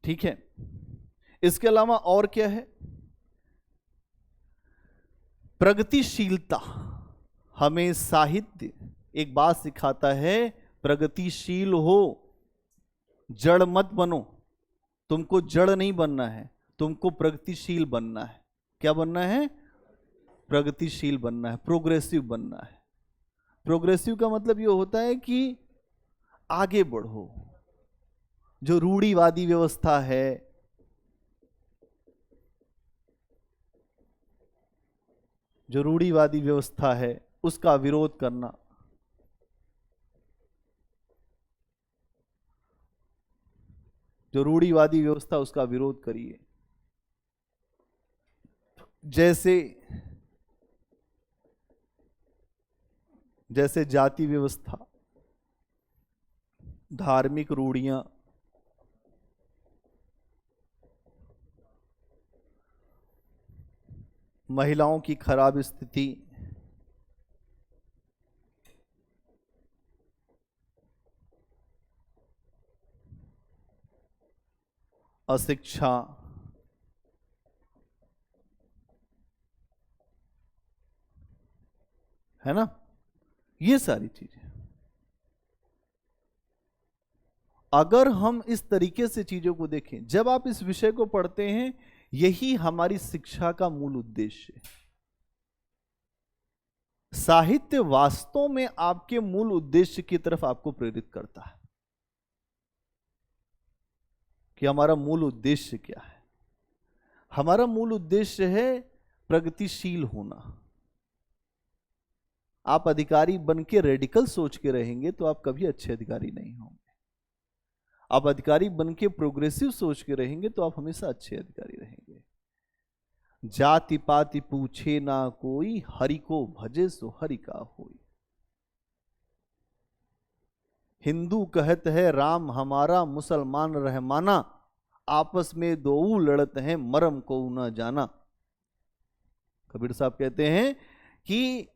ठीक है, इसके अलावा और क्या है? प्रगतिशीलता। हमें साहित्य एक बात सिखाता है, प्रगतिशील हो, जड़ मत बनो। तुमको जड़ नहीं बनना है, तुमको प्रगतिशील बनना है। क्या बनना है? प्रगतिशील बनना है, प्रोग्रेसिव बनना है। प्रोग्रेसिव का मतलब ये होता है कि आगे बढ़ो। जो रूढ़िवादी व्यवस्था है, जो रूढ़िवादी व्यवस्था है उसका विरोध करना। जो रूढ़िवादी व्यवस्था उसका विरोध करिए। जैसे जाति व्यवस्था, धार्मिक रूढ़ियां, महिलाओं की खराब स्थिति, अशिक्षा, है ना, ये सारी चीजें अगर हम इस तरीके से चीजों को देखें, जब आप इस विषय को पढ़ते हैं, यही हमारी शिक्षा का मूल उद्देश्य है। साहित्य वास्तव में आपके मूल उद्देश्य की तरफ आपको प्रेरित करता है कि हमारा मूल उद्देश्य क्या है। हमारा मूल उद्देश्य है प्रगतिशील होना। आप अधिकारी बन के रेडिकल सोच के रहेंगे तो आप कभी अच्छे अधिकारी नहीं होंगे। आप अधिकारी बन के प्रोग्रेसिव सोच के रहेंगे तो आप हमेशा अच्छे अधिकारी रहेंगे। जाति पाति पूछे ना कोई, हरि को भजे सो हरि का होई। हिंदू कहत है राम हमारा, मुसलमान रहमाना, आपस में दो लड़त हैं मरम को न जाना। कबीर साहब कहते हैं कि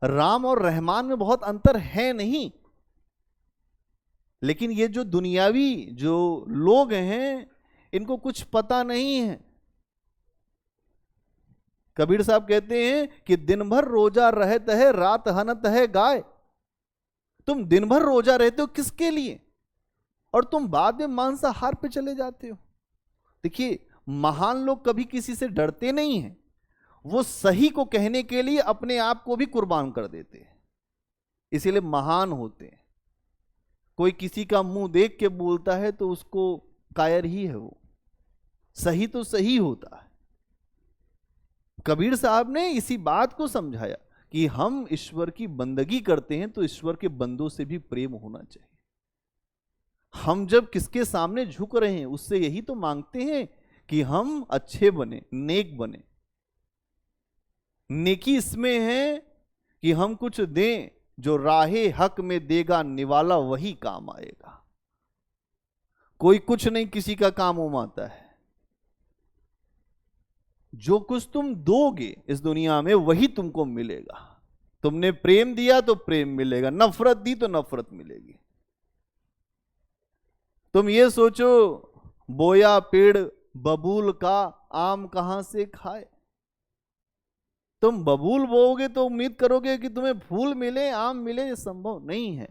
राम और रहमान में बहुत अंतर है नहीं, लेकिन ये जो दुनियावी जो लोग हैं इनको कुछ पता नहीं है। कबीर साहब कहते हैं कि दिन भर रोजा रहता है, रात हनत है गाय। तुम दिन भर रोजा रहते हो किसके लिए, और तुम बाद में मांसाहार पे चले जाते हो। देखिए, महान लोग कभी किसी से डरते नहीं हैं, वो सही को कहने के लिए अपने आप को भी कुर्बान कर देते हैं, इसीलिए महान होते हैं। कोई किसी का मुंह देख के बोलता है तो उसको कायर ही है, वो सही तो सही होता है। कबीर साहब ने इसी बात को समझाया कि हम ईश्वर की बंदगी करते हैं तो ईश्वर के बंदों से भी प्रेम होना चाहिए। हम जब किसके सामने झुक रहे हैं उससे यही तो मांगते हैं कि हम अच्छे बने, नेक बने। नेकी इसमें है कि हम कुछ दें, जो राहे हक में देगा निवाला वही काम आएगा। कोई कुछ नहीं किसी का काम उमाता है। जो कुछ तुम दोगे इस दुनिया में वही तुमको मिलेगा। तुमने प्रेम दिया तो प्रेम मिलेगा, नफरत दी तो नफरत मिलेगी। तुम ये सोचो, बोया पेड़ बबूल का, आम कहां से खाए। तुम बबूल बोओगे तो उम्मीद करोगे कि तुम्हें फूल मिले, आम मिले, ये संभव नहीं है।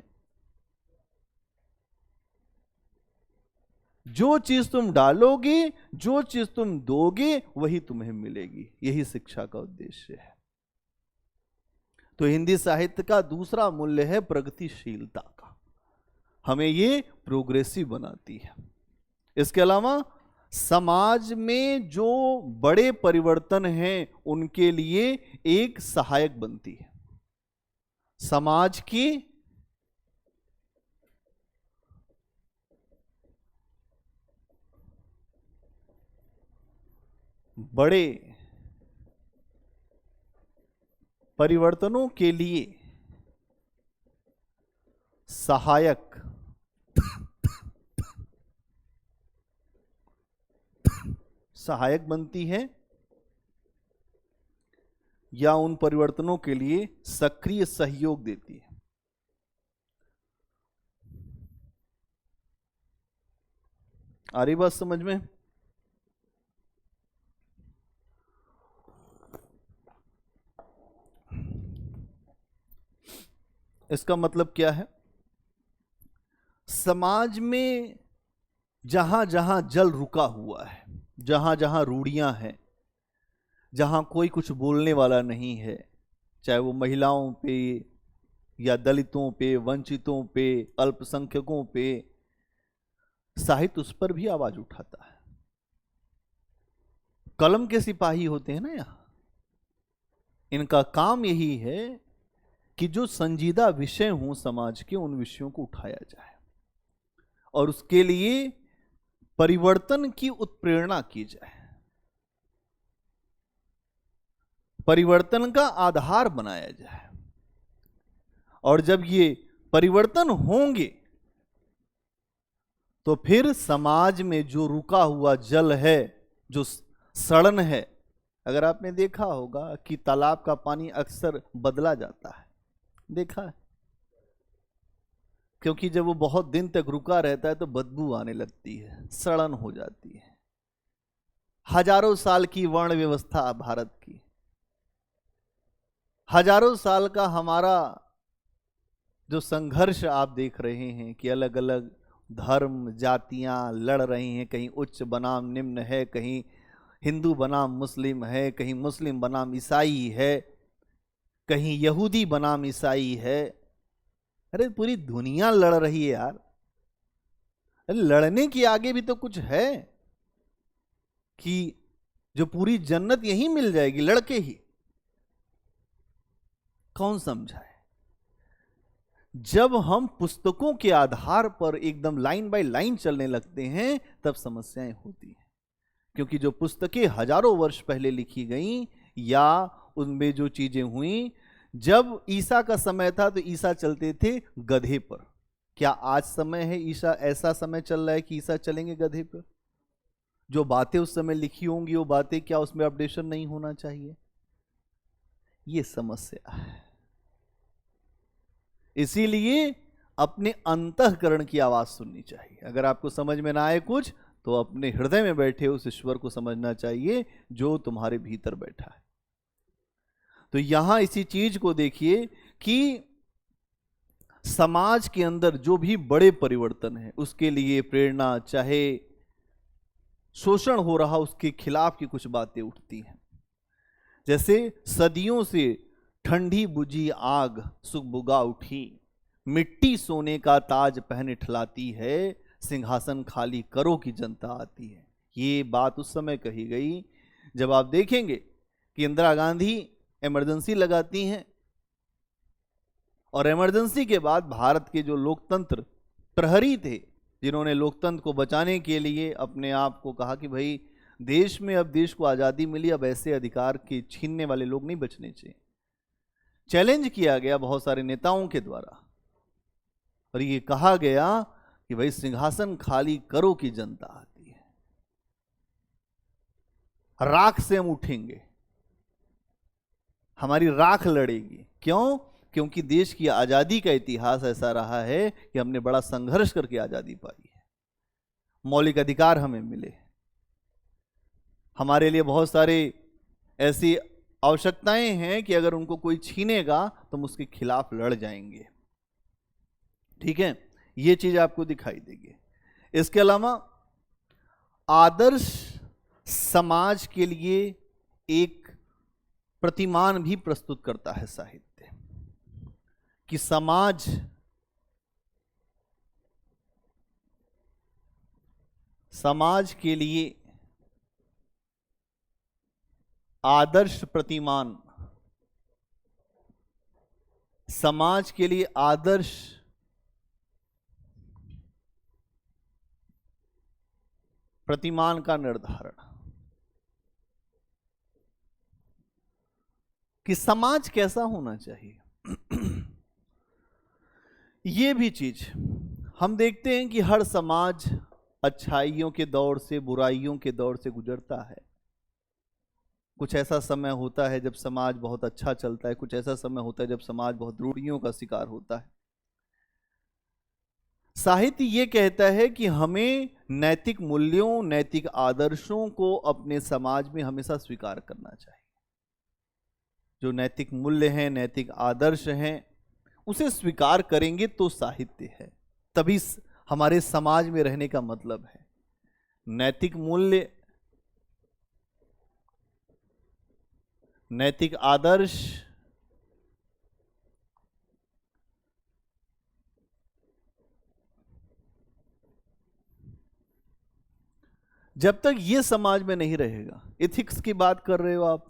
जो चीज तुम डालोगे, जो चीज तुम दोगे वही तुम्हें मिलेगी। यही शिक्षा का उद्देश्य है। तो हिंदी साहित्य का दूसरा मूल्य है प्रगतिशीलता का। हमें ये प्रोग्रेसिव बनाती है। इसके अलावा समाज में जो बड़े परिवर्तन हैं उनके लिए एक सहायक बनती है। समाज की बड़े परिवर्तनों के लिए सहायक बनती है, या उन परिवर्तनों के लिए सक्रिय सहयोग देती है। आ रही बात समझ में? इसका मतलब क्या है? समाज में जहां जहां जल रुका हुआ है, जहां जहां रूढ़ियां हैं, जहां कोई कुछ बोलने वाला नहीं है, चाहे वो महिलाओं पे या दलितों पे, वंचितों पे, अल्पसंख्यकों पे, साहित्य उस पर भी आवाज उठाता है। कलम के सिपाही होते हैं ना यहाँ। इनका काम यही है कि जो संजीदा विषय हों समाज के, उन विषयों को उठाया जाए और उसके लिए परिवर्तन की उत्प्रेरणा की जाए, परिवर्तन का आधार बनाया जाए। और जब ये परिवर्तन होंगे तो फिर समाज में जो रुका हुआ जल है, जो सड़न है, अगर आपने देखा होगा कि तालाब का पानी अक्सर बदला जाता है, देखा है? क्योंकि जब वो बहुत दिन तक रुका रहता है तो बदबू आने लगती है, सड़न हो जाती है। हजारों साल की वर्ण व्यवस्था भारत की, हजारों साल का हमारा जो संघर्ष आप देख रहे हैं कि अलग अलग धर्म जातियां लड़ रही हैं, कहीं उच्च बनाम निम्न है, कहीं हिंदू बनाम मुस्लिम है, कहीं मुस्लिम बनाम ईसाई है, कहीं यहूदी बनाम ईसाई है। अरे पूरी दुनिया लड़ रही है यार। अरे लड़ने के आगे भी तो कुछ है कि जो पूरी जन्नत यहीं मिल जाएगी लड़के ही। कौन समझाए? जब हम पुस्तकों के आधार पर एकदम लाइन बाय लाइन चलने लगते हैं तब समस्याएं होती हैं। क्योंकि जो पुस्तकें हजारों वर्ष पहले लिखी गई या उनमें जो चीजें हुई, जब ईसा का समय था तो ईसा चलते थे गधे पर। क्या आज समय है ईसा ऐसा समय चल रहा है कि ईसा चलेंगे गधे पर? जो बातें उस समय लिखी होंगी वो बातें क्या उसमें अपडेशन नहीं होना चाहिए? ये समस्या है। इसीलिए अपने अंतःकरण की आवाज सुननी चाहिए। अगर आपको समझ में ना आए कुछ, तो अपने हृदय में बैठे उस ईश्वर को समझना चाहिए जो तुम्हारे भीतर बैठा है। तो यहां इसी चीज को देखिए कि समाज के अंदर जो भी बड़े परिवर्तन है उसके लिए प्रेरणा, चाहे शोषण हो रहा उसके खिलाफ की कुछ बातें उठती हैं। जैसे सदियों से ठंडी बुझी आग सुगबुगा उठी, मिट्टी सोने का ताज पहन ठलाती है, सिंहासन खाली करो की जनता आती है। ये बात उस समय कही गई जब आप देखेंगे कि इंदिरा गांधी इमरजेंसी लगाती हैं, और इमरजेंसी के बाद भारत के जो लोकतंत्र प्रहरी थे, जिन्होंने लोकतंत्र को बचाने के लिए अपने आप को कहा कि भाई देश में अब देश को आज़ादी मिली, अब ऐसे अधिकार के छीनने वाले लोग नहीं बचने चाहिए, चैलेंज किया गया बहुत सारे नेताओं के द्वारा, और ये कहा गया कि भाई सिंहासन खाली करो की जनता आती है, राख से हम उठेंगे, हमारी राख लड़ेगी। क्यों? क्योंकि देश की आज़ादी का इतिहास ऐसा रहा है कि हमने बड़ा संघर्ष करके आज़ादी पाई है, मौलिक अधिकार हमें मिले, हमारे लिए बहुत सारे ऐसी आवश्यकताएं हैं कि अगर उनको कोई छीनेगा तो हम उसके खिलाफ लड़ जाएंगे। ठीक है, ये चीज आपको दिखाई देगी। इसके अलावा आदर्श समाज के लिए एक प्रतिमान भी प्रस्तुत करता है साहित्य, कि समाज के लिए आदर्श प्रतिमान, समाज के लिए आदर्श प्रतिमान का निर्धारण, कि समाज कैसा होना चाहिए। ये भी चीज हम देखते हैं कि हर समाज अच्छाइयों के दौर से, बुराइयों के दौर से गुजरता है। कुछ ऐसा समय होता है जब समाज बहुत अच्छा चलता है, कुछ ऐसा समय होता है जब समाज बहुत रूढ़ियों का शिकार होता है। साहित्य ये कहता है कि हमें नैतिक मूल्यों, नैतिक आदर्शों को अपने समाज में हमेशा स्वीकार करना चाहिए। जो नैतिक मूल्य हैं, नैतिक आदर्श हैं, उसे स्वीकार करेंगे तो साहित्य है, तभी हमारे समाज में रहने का मतलब है। नैतिक मूल्य, नैतिक आदर्श जब तक ये समाज में नहीं रहेगा, एथिक्स की बात कर रहे हो आप,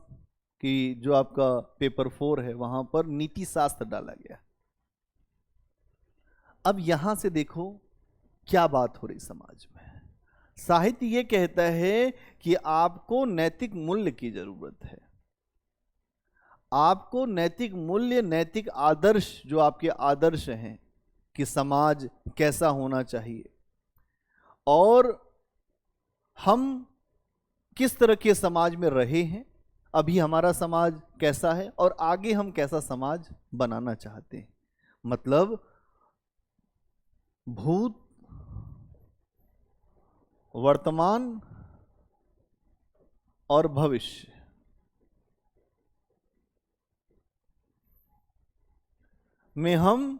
कि जो आपका पेपर 4 है वहां पर नीति शास्त्र डाला गया। अब यहां से देखो क्या बात हो रही समाज में। साहित्य ये कहता है कि आपको नैतिक मूल्य की जरूरत है, आपको नैतिक मूल्य, नैतिक आदर्श, जो आपके आदर्श हैं कि समाज कैसा होना चाहिए और हम किस तरह के समाज में रहे हैं, अभी हमारा समाज कैसा है और आगे हम कैसा समाज बनाना चाहते हैं। मतलब भूत, वर्तमान और भविष्य में हम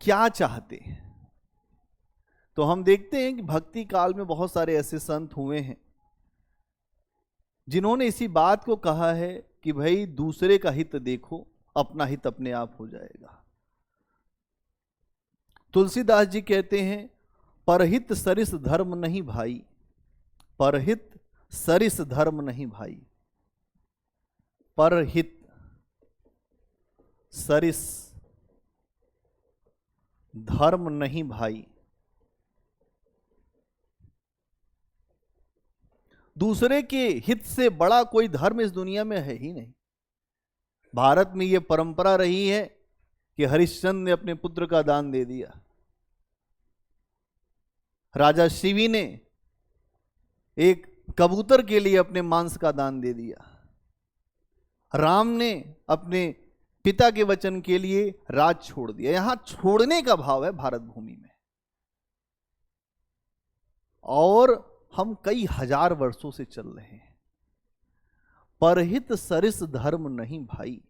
क्या चाहते हैं। तो हम देखते हैं कि भक्ति काल में बहुत सारे ऐसे संत हुए हैं जिन्होंने इसी बात को कहा है कि भाई दूसरे का हित देखो, अपना हित अपने आप हो जाएगा। तुलसीदास जी कहते हैं, परहित सरिस धर्म नहीं भाई, परहित सरिस धर्म नहीं भाई, परहित सरिस धर्म नहीं भाई। दूसरे के हित से बड़ा कोई धर्म इस दुनिया में है ही नहीं। भारत में यह परंपरा रही है कि हरिश्चंद्र ने अपने पुत्र का दान दे दिया, राजा शिवी ने एक कबूतर के लिए अपने मांस का दान दे दिया, राम ने अपने पिता के वचन के लिए राज छोड़ दिया। यहां छोड़ने का भाव है भारत भूमि में। और हम कई हजार वर्षों से चल रहे हैं। परहित सरिस धर्म नहीं भाई।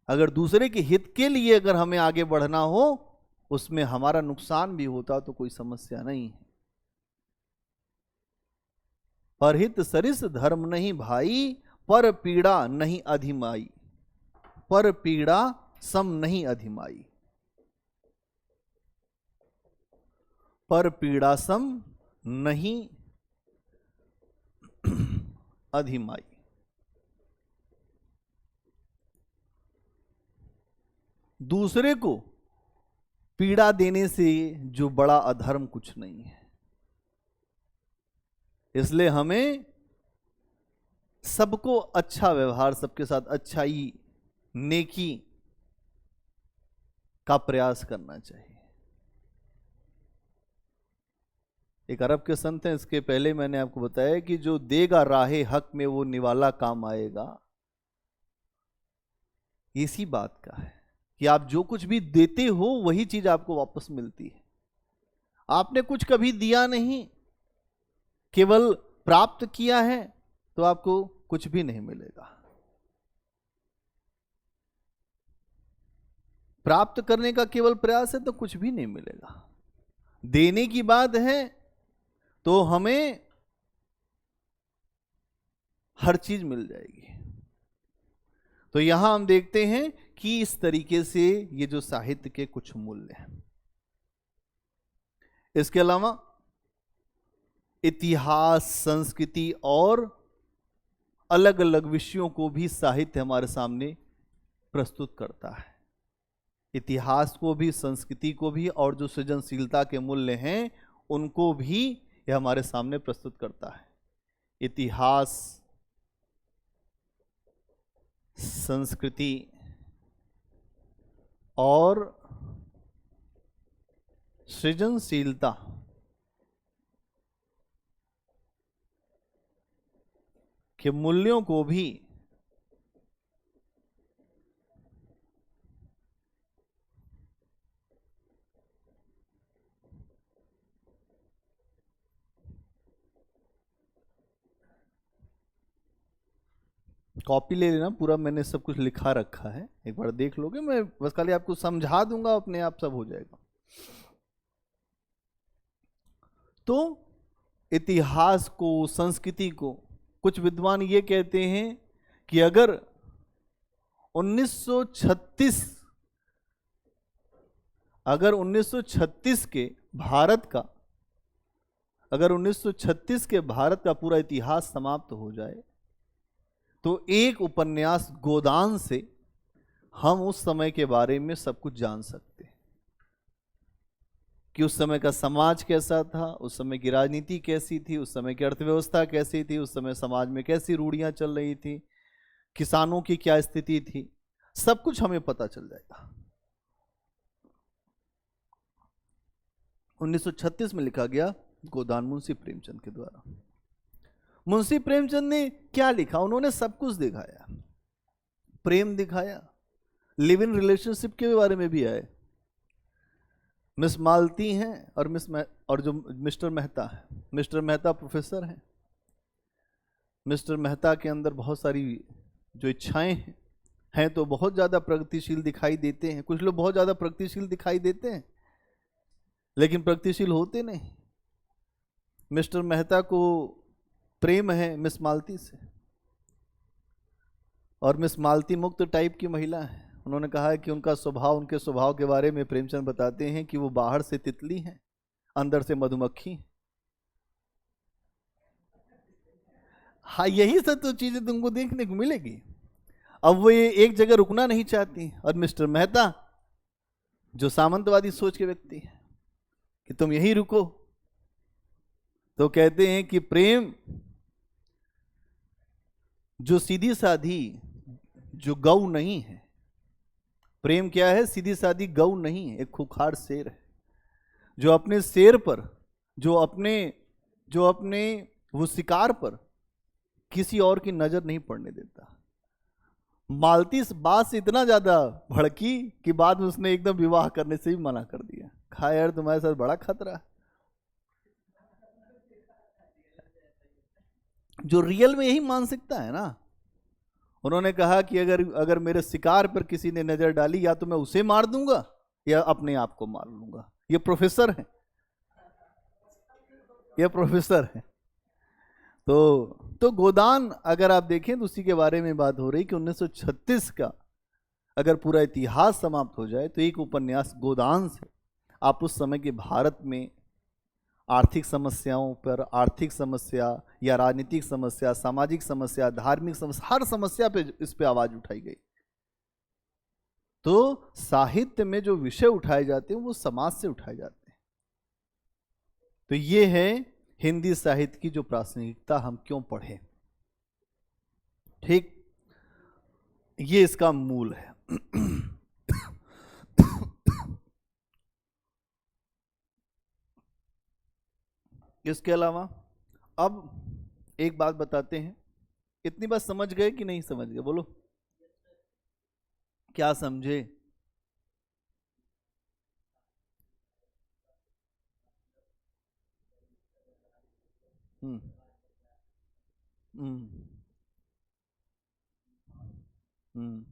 अगर दूसरे के हित के लिए अगर हमें आगे बढ़ना हो, उसमें हमारा नुकसान भी होता तो कोई समस्या नहीं है। परहित सरिस धर्म नहीं भाई, पर पीड़ा नहीं अधिमाई। पर पीड़ा सम नहीं अधिमाई। पर पीड़ा सम नहीं अधिमाई। दूसरे को पीड़ा देने से जो बड़ा अधर्म कुछ नहीं है। इसलिए हमें सबको अच्छा व्यवहार, सबके साथ अच्छाई, नेकी का प्रयास करना चाहिए। एक अरब के संत हैं, इसके पहले मैंने आपको बताया कि जो देगा राहे हक में वो निवाला काम आएगा। इसी बात का है कि आप जो कुछ भी देते हो वही चीज आपको वापस मिलती है। आपने कुछ कभी दिया नहीं, केवल प्राप्त किया है, तो आपको कुछ भी नहीं मिलेगा। प्राप्त करने का केवल प्रयास है तो कुछ भी नहीं मिलेगा। देने की बात है तो हमें हर चीज मिल जाएगी। तो यहां हम देखते हैं कि इस तरीके से ये जो साहित्य के कुछ मूल्य हैं। इसके अलावा इतिहास, संस्कृति और अलग अलग विषयों को भी साहित्य हमारे सामने प्रस्तुत करता है। इतिहास को भी, संस्कृति को भी, और जो सृजनशीलता के मूल्य हैं उनको भी यह हमारे सामने प्रस्तुत करता है। इतिहास, संस्कृति और सृजनशीलता के मूल्यों को भी कॉपी ले लेना, पूरा मैंने सब कुछ लिखा रखा है, एक बार देख लोगे। मैं बस खाली आपको समझा दूंगा, अपने आप सब हो जाएगा। तो इतिहास को, संस्कृति को, कुछ विद्वान ये कहते हैं कि अगर 1936 के भारत का, अगर 1936 के भारत का पूरा इतिहास समाप्त हो जाए तो एक उपन्यास गोदान से हम उस समय के बारे में सब कुछ जान सकते हैं कि उस समय का समाज कैसा था, उस समय की राजनीति कैसी थी, उस समय की अर्थव्यवस्था कैसी थी, उस समय समाज में कैसी रूढ़ियां चल रही थी, किसानों की क्या स्थिति थी, सब कुछ हमें पता चल जाएगा। 1936 में लिखा गया गोदान मुंशी प्रेमचंद के द्वारा। मुंशी प्रेमचंद ने क्या लिखा? उन्होंने सब कुछ दिखाया, प्रेम दिखाया, लिव इन रिलेशनशिप के बारे में भी आए। मिस मालती हैं और जो मिस्टर मेहता है, मिस्टर मेहता प्रोफेसर हैं। मिस्टर मेहता के अंदर बहुत सारी जो इच्छाएं हैं तो बहुत ज़्यादा प्रगतिशील दिखाई देते हैं। कुछ लोग बहुत ज़्यादा प्रगतिशील दिखाई देते हैं लेकिन प्रगतिशील होते नहीं। मिस्टर मेहता को प्रेम है मिस मालती से, और मिस मालती मुक्त टाइप की महिला है। उन्होंने कहा है कि उनके स्वभाव के बारे में प्रेमचंद बताते हैं कि वो बाहर से तितली हैं, अंदर से मधुमक्खी। हाँ, यही सब तो चीजें तुमको देखने को मिलेगी। अब वो ये एक जगह रुकना नहीं चाहती, और मिस्टर मेहता जो सामंतवादी सोच के व्यक्ति है कि तुम यहीं रुको, तो कहते हैं कि प्रेम जो सीधी साधी, जो गऊ नहीं है। प्रेम क्या है? सीधी सादी गऊ नहीं है, एक खूंखार शेर है जो अपने शेर पर, जो अपने वो शिकार पर किसी और की नजर नहीं पड़ने देता। मालती इस बात से इतना ज्यादा भड़की कि बाद में उसने एकदम विवाह करने से भी मना कर दिया। कहा यार तुम्हारे साथ बड़ा खतरा है। जो रियल में यही मानसिकता है ना। उन्होंने कहा कि अगर अगर मेरे शिकार पर किसी ने नजर डाली, या तो मैं उसे मार दूंगा या अपने आप को मार लूंगा। ये प्रोफेसर है, ये प्रोफेसर है। तो गोदान अगर आप देखें तो उसी के बारे में बात हो रही कि 1936 का अगर पूरा इतिहास समाप्त हो जाए तो एक उपन्यास गोदान से आप उस समय के भारत में आर्थिक समस्याओं पर, आर्थिक समस्या या राजनीतिक समस्या, सामाजिक समस्या, धार्मिक समस्या, हर समस्या पे इस पे आवाज उठाई गई। तो साहित्य में जो विषय उठाए जाते हैं वो समाज से उठाए जाते हैं। तो ये है हिंदी साहित्य की जो प्रासंगिकता, हम क्यों पढ़ें। ठीक, ये इसका मूल है। इसके अलावा अब एक बात बताते हैं। इतनी बात समझ गए कि नहीं समझ गए, बोलो क्या समझे। हम्म हम्म हम्म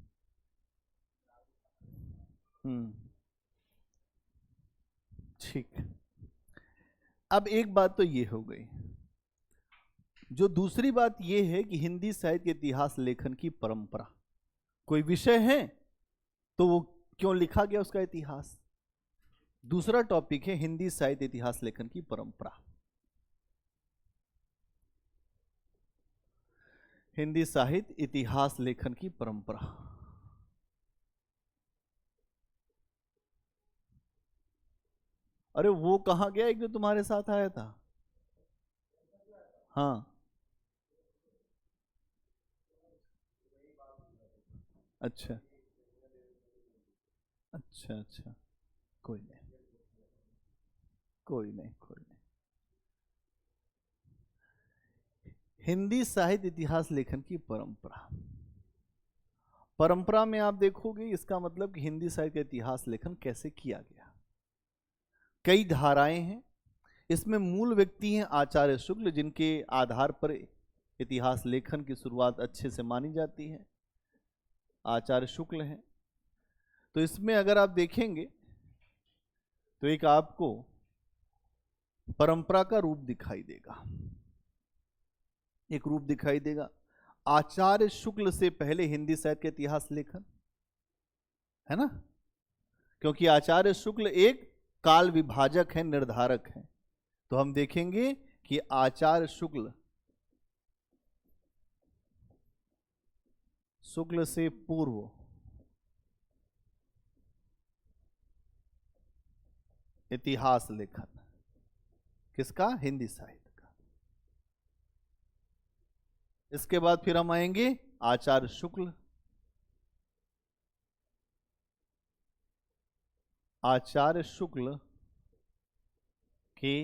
हम्म ठीक। अब एक बात तो ये हो गई। जो दूसरी बात ये है कि हिंदी साहित्य के इतिहास लेखन की परंपरा, कोई विषय है तो वो क्यों लिखा गया उसका इतिहास। दूसरा टॉपिक है हिंदी साहित्य इतिहास लेखन की परंपरा। हिंदी साहित्य इतिहास लेखन की परंपरा। अरे वो कहाँ गया एक जो तुम्हारे साथ आया था। हाँ, अच्छा अच्छा अच्छा, कोई नहीं कोई नहीं कोई नहीं। हिंदी साहित्य इतिहास लेखन की परंपरा। परंपरा में आप देखोगे इसका मतलब कि हिंदी साहित्य का इतिहास लेखन कैसे किया गया। कई धाराएं हैं इसमें। मूल व्यक्ति हैं आचार्य शुक्ल, जिनके आधार पर इतिहास लेखन की शुरुआत अच्छे से मानी जाती है। आचार्य शुक्ल हैं। तो इसमें अगर आप देखेंगे तो एक आपको परंपरा का रूप दिखाई देगा। एक रूप दिखाई देगा आचार्य शुक्ल से पहले हिंदी साहित्य के इतिहास लेखन, है ना। क्योंकि आचार्य शुक्ल एक काल विभाजक है, निर्धारक है। तो हम देखेंगे कि आचार्य शुक्ल से पूर्व इतिहास लेखन किसका, हिंदी साहित्य का। इसके बाद फिर हम आएंगे आचार्य शुक्ल, आचार्य शुक्ल के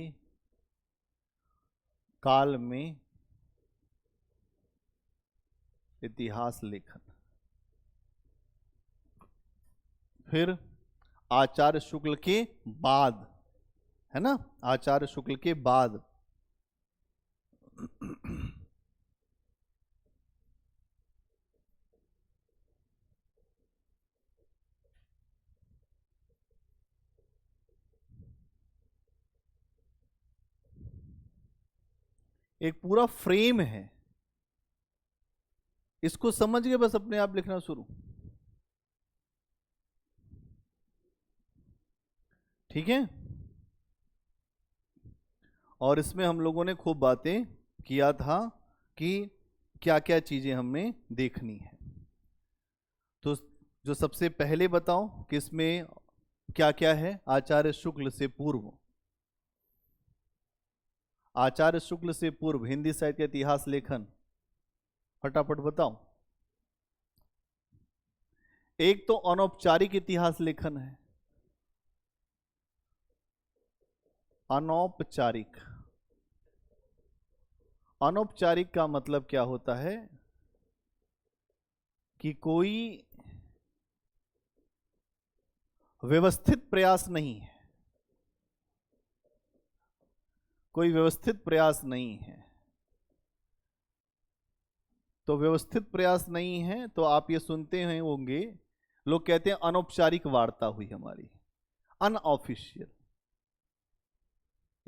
काल में इतिहास लेखन। फिर आचार्य शुक्ल के बाद, है ना, आचार्य शुक्ल के बाद एक पूरा फ्रेम है। इसको समझ के बस अपने आप लिखना शुरू। ठीक है। और इसमें हम लोगों ने खूब बातें किया था कि क्या क्या चीजें हमें देखनी है। तो जो सबसे पहले बताओ कि इसमें क्या क्या है। आचार्य शुक्ल से पूर्व, आचार्य शुक्ल से पूर्व हिंदी साहित्य का इतिहास लेखन, फटाफट बताओ। एक तो अनौपचारिक इतिहास लेखन है। अनौपचारिक, अनौपचारिक का मतलब क्या होता है कि कोई व्यवस्थित प्रयास नहीं है, कोई व्यवस्थित प्रयास नहीं है। तो व्यवस्थित प्रयास नहीं है तो आप ये सुनते हैं होंगे, लोग कहते हैं अनौपचारिक वार्ता हुई हमारी, अनऑफिशियल।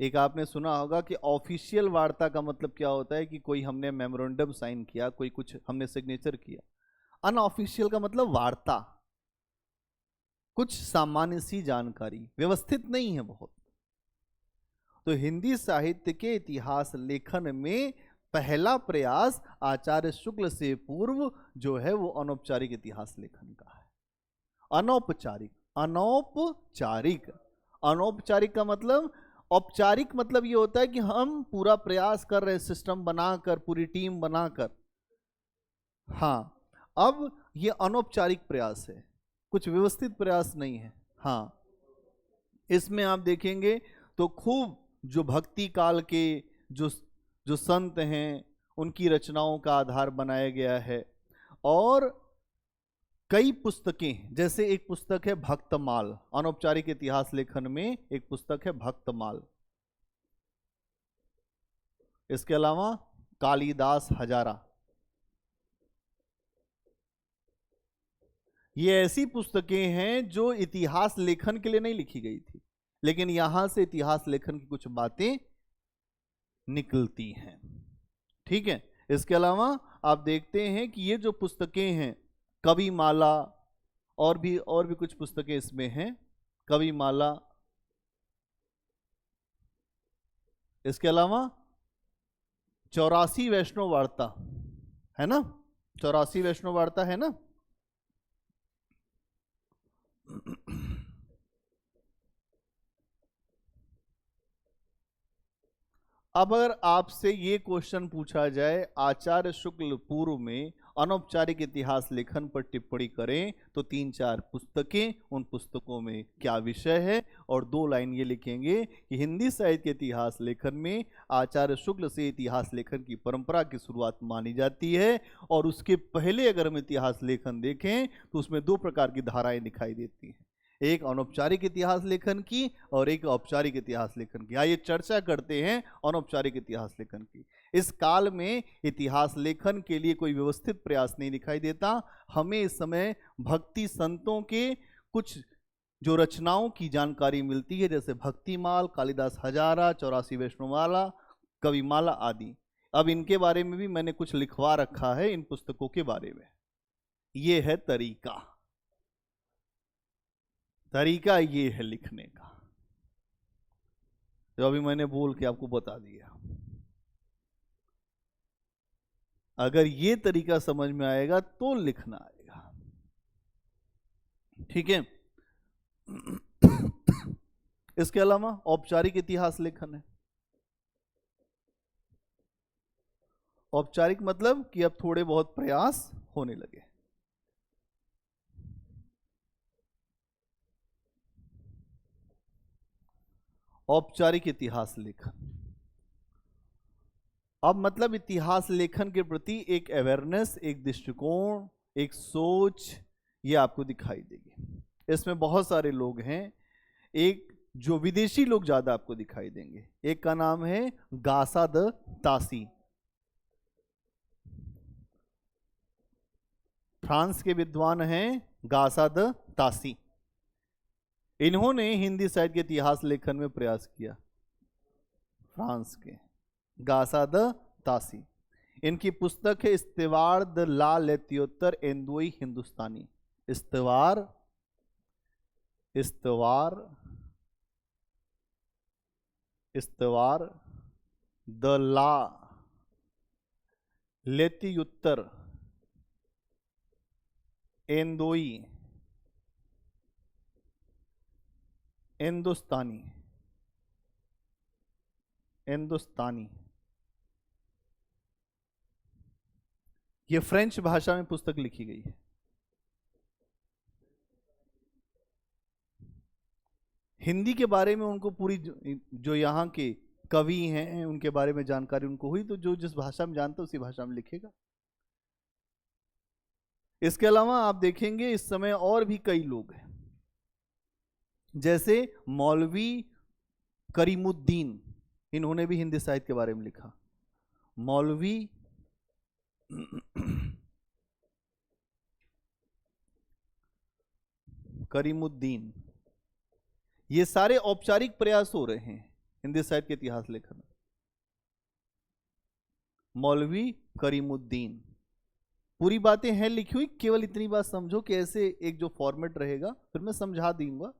एक आपने सुना होगा कि ऑफिशियल वार्ता का मतलब क्या होता है कि कोई हमने मेमोरेंडम साइन किया, कोई कुछ हमने सिग्नेचर किया। अनऑफिशियल का मतलब वार्ता, कुछ सामान्य सी जानकारी, व्यवस्थित नहीं है बहुत। तो हिंदी साहित्य के इतिहास लेखन में पहला प्रयास आचार्य शुक्ल से पूर्व जो है वो अनौपचारिक इतिहास लेखन का है। अनौपचारिक, अनौपचारिक, अनौपचारिक का मतलब, औपचारिक मतलब ये होता है कि हम पूरा प्रयास कर रहे हैं, सिस्टम बनाकर, पूरी टीम बनाकर। हाँ, अब ये अनौपचारिक प्रयास है, कुछ व्यवस्थित प्रयास नहीं है। हाँ, इसमें आप देखेंगे तो खूब जो भक्ति काल के जो संत हैं उनकी रचनाओं का आधार बनाया गया है। और कई पुस्तकें, जैसे एक पुस्तक है भक्तमाल, अनौपचारिक इतिहास लेखन में एक पुस्तक है भक्तमाल। इसके अलावा कालिदास हजारा, ये ऐसी पुस्तकें हैं जो इतिहास लेखन के लिए नहीं लिखी गई थी, लेकिन यहां से इतिहास लेखन की कुछ बातें निकलती हैं। ठीक है। इसके अलावा आप देखते हैं कि ये जो पुस्तकें हैं, कवि माला, और भी कुछ पुस्तकें इसमें हैं, कवि माला। इसके अलावा 84 वैष्णव वार्ता है ना, 84 वैष्णव वार्ता है ना। अब अगर आपसे ये क्वेश्चन पूछा जाए, आचार्य शुक्ल पूर्व में अनौपचारिक इतिहास लेखन पर टिप्पणी करें, तो 3-4 पुस्तकें, उन पुस्तकों में क्या विषय है, और 2 लाइन ये लिखेंगे कि हिंदी साहित्य के इतिहास लेखन में आचार्य शुक्ल से इतिहास लेखन की परंपरा की शुरुआत मानी जाती है। और उसके पहले अगर हम इतिहास लेखन देखें तो उसमें 2 प्रकार की धाराएं दिखाई देती हैं, एक अनौपचारिक इतिहास लेखन की और एक औपचारिक इतिहास लेखन की। आइए चर्चा करते हैं अनौपचारिक इतिहास लेखन की। इस काल में इतिहास लेखन के लिए कोई व्यवस्थित प्रयास नहीं दिखाई देता। हमें इस समय भक्ति संतों के कुछ जो रचनाओं की जानकारी मिलती है, जैसे भक्तिमाल, कालिदास हजारा, 84 वैष्णवमाला, कविमाला आदि। अब इनके बारे में भी मैंने कुछ लिखवा रखा है, इन पुस्तकों के बारे में। ये है तरीका ये है लिखने का, जो अभी मैंने बोल के आपको बता दिया। अगर ये तरीका समझ में आएगा तो लिखना आएगा। ठीक है। इसके अलावा औपचारिक इतिहास लेखन है। औपचारिक मतलब कि अब थोड़े बहुत प्रयास होने लगे। औपचारिक इतिहास लेखन, अब मतलब इतिहास लेखन के प्रति एक अवेयरनेस, एक दृष्टिकोण, एक सोच, ये आपको दिखाई देगी। इसमें बहुत सारे लोग हैं। एक जो विदेशी लोग ज्यादा आपको दिखाई देंगे, एक का नाम है गासा द तासी, फ्रांस के विद्वान हैं गासा द तासी। इन्होंने हिंदी साहित्य के इतिहास लेखन में प्रयास किया, फ्रांस के गासा द तासी। इनकी पुस्तक है इस्तेवार द ला लेत्योत्तर एंदोई हिंदुस्तानी। इस्तेवार द ला लेत्योत्तर एंदोई हिंदुस्तानी। ये फ्रेंच भाषा में पुस्तक लिखी गई है। हिंदी के बारे में उनको पूरी जो यहाँ के कवि हैं उनके बारे में जानकारी उनको हुई, तो जो जिस भाषा में जानता है उसी भाषा में लिखेगा। इसके अलावा आप देखेंगे इस समय और भी कई लोग हैं, जैसे मौलवी करीमुद्दीन, इन्होंने भी हिंदी साहित्य के बारे में लिखा। मौलवी करीमुद्दीन, ये सारे औपचारिक प्रयास हो रहे हैं हिंदी साहित्य के इतिहास लेखन। मौलवी करीमुद्दीन, पूरी बातें हैं लिखी हुई, केवल इतनी बात समझो कि ऐसे एक जो फॉर्मेट रहेगा, फिर मैं समझा दूंगा,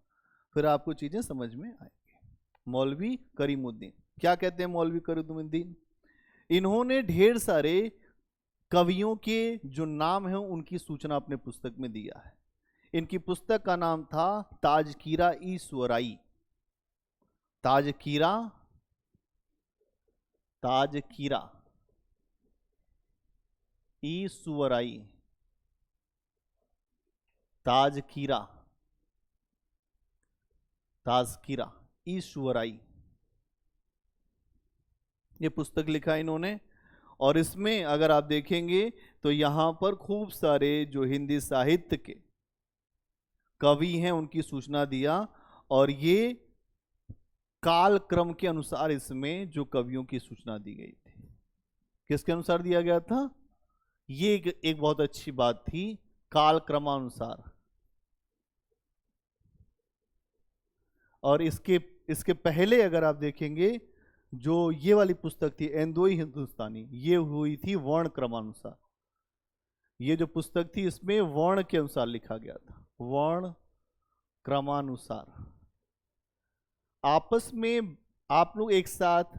फिर आपको चीजें समझ में आएंगी। मौलवी करीमुद्दीन, क्या कहते हैं मौलवी करीमुद्दीन? इन्होंने ढेर सारे कवियों के जो नाम हैं उनकी सूचना अपने पुस्तक में दिया है। इनकी पुस्तक का नाम था ताजकीरा ई सुवराई। ताजकीरा ई सुवराई, ताजकीरा ई सुवराई, ये पुस्तक लिखा इन्होंने। और इसमें अगर आप देखेंगे तो यहां पर खूब सारे जो हिंदी साहित्य के कवि हैं उनकी सूचना दिया, और ये काल क्रम के अनुसार इसमें जो कवियों की सूचना दी गई थी, किसके अनुसार दिया गया था? ये एक बहुत अच्छी बात थी, काल क्रमानुसार। और इसके पहले अगर आप देखेंगे जो ये वाली पुस्तक थी एंदोई हिंदुस्तानी, ये हुई थी वर्ण क्रमानुसार। ये जो पुस्तक थी इसमें वर्ण के अनुसार लिखा गया था, वर्ण क्रमानुसार। आपस में आप लोग एक साथ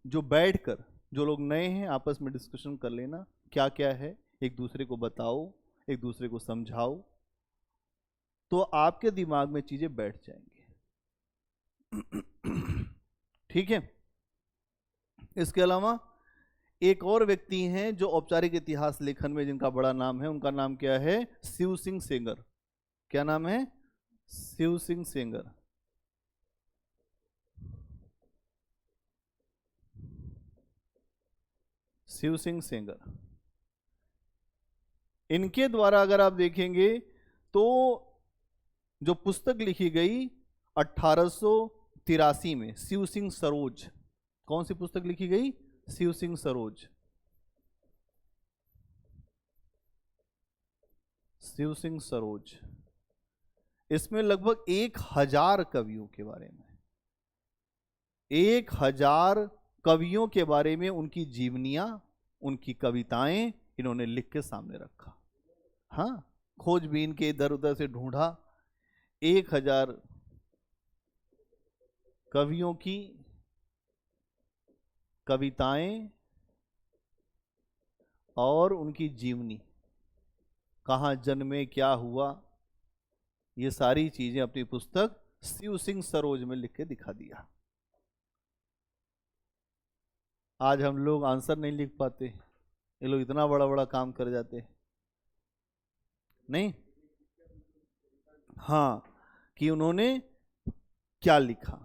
जो बैठकर, जो लोग नए हैं आपस में डिस्कशन कर लेना, क्या क्या है एक दूसरे को बताओ, एक दूसरे को समझाओ, तो आपके दिमाग में चीजें बैठ जाएंगी। ठीक है। इसके अलावा एक और व्यक्ति हैं जो औपचारिक इतिहास लेखन में जिनका बड़ा नाम है, उनका नाम क्या है? शिव सिंह सेंगर। क्या नाम है? शिव सिंह सेंगर। शिव सिंह सेंगर, इनके द्वारा अगर आप देखेंगे तो जो पुस्तक लिखी गई 1883 में, शिव सिंह सरोज। कौन सी पुस्तक लिखी गई? शिव सिंह सरोज। शिव सिंह सरोज, इसमें लगभग 1000 कवियों के बारे में, 1000 कवियों के बारे में उनकी जीवनियां, उनकी कविताएं इन्होंने लिख के सामने रखा। हाँ, खोजबीन के इधर उधर से ढूंढा, 1000 कवियों की कविताएं और उनकी जीवनी, कहाँ जन्मे, क्या हुआ, ये सारी चीजें अपनी पुस्तक शिव सिंह सरोज में लिख के दिखा दिया। आज हम लोग आंसर नहीं लिख पाते, ये लोग इतना बड़ा बड़ा काम कर जाते नहीं। हाँ, कि उन्होंने क्या लिखा।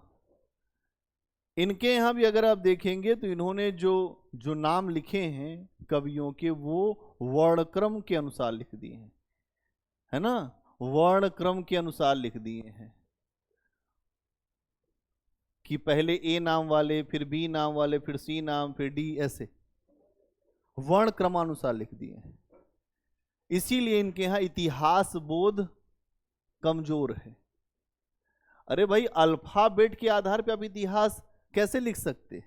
इनके यहां भी अगर आप देखेंगे तो इन्होंने जो नाम लिखे हैं कवियों के, वो वर्णक्रम के अनुसार लिख दिए हैं, है ना? वर्णक्रम के अनुसार लिख दिए हैं कि पहले ए नाम वाले, फिर बी नाम वाले, फिर सी नाम, फिर डी, ऐसे वर्ण क्रमानुसार लिख दिए हैं। इसीलिए इनके यहां इतिहास बोध कमजोर है। अरे भाई, अल्फाबेट के आधार पे आप इतिहास कैसे लिख सकते?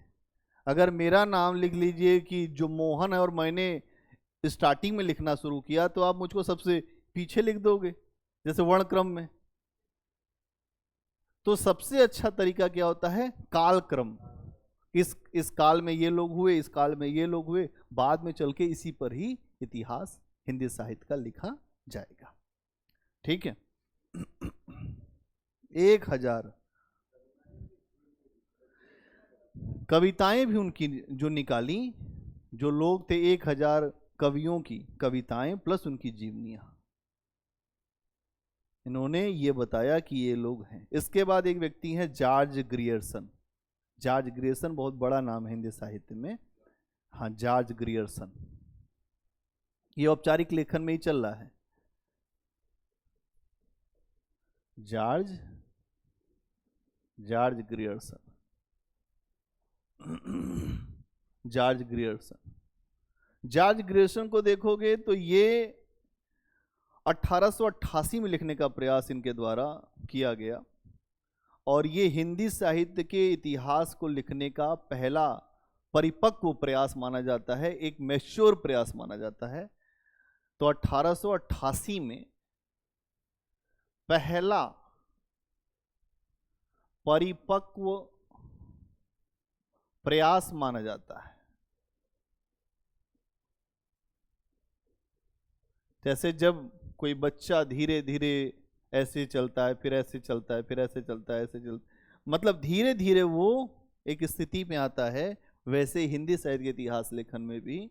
अगर मेरा नाम लिख लीजिए कि जो मोहन है और मैंने स्टार्टिंग में लिखना शुरू किया, तो आप मुझको सबसे पीछे लिख दोगे, जैसे वर्ण क्रम में। तो सबसे अच्छा तरीका क्या होता है? काल क्रम। इस काल में ये लोग हुए, इस काल में ये लोग हुए, बाद में चल के इसी पर ही इतिहास हिंदी साहित्य का लिखा जाएगा। ठीक है। 1000 कविताएं भी उनकी जो निकाली, जो लोग थे, 1000 कवियों की कविताएं प्लस उनकी जीवनियां, इन्होंने ये बताया कि ये लोग हैं। इसके बाद एक व्यक्ति है जॉर्ज ग्रियर्सन। जॉर्ज ग्रियर्सन बहुत बड़ा नाम है हिंदी साहित्य में। हाँ, जॉर्ज ग्रियर्सन, ये औपचारिक लेखन में ही चल रहा है। George George Grierson. George Grierson, George Grierson को देखोगे तो ये 1888 में लिखने का प्रयास इनके द्वारा किया गया, और ये हिंदी साहित्य के इतिहास को लिखने का पहला परिपक्व प्रयास माना जाता है, एक मैच्योर प्रयास माना जाता है। तो 1888 में पहला परिपक्व प्रयास माना जाता है। जैसे जब कोई बच्चा धीरे धीरे ऐसे चलता है, फिर ऐसे चलता है, फिर ऐसे चलता है, ऐसे मतलब धीरे धीरे वो एक स्थिति में आता है, वैसे हिंदी साहित्य के इतिहास लेखन में भी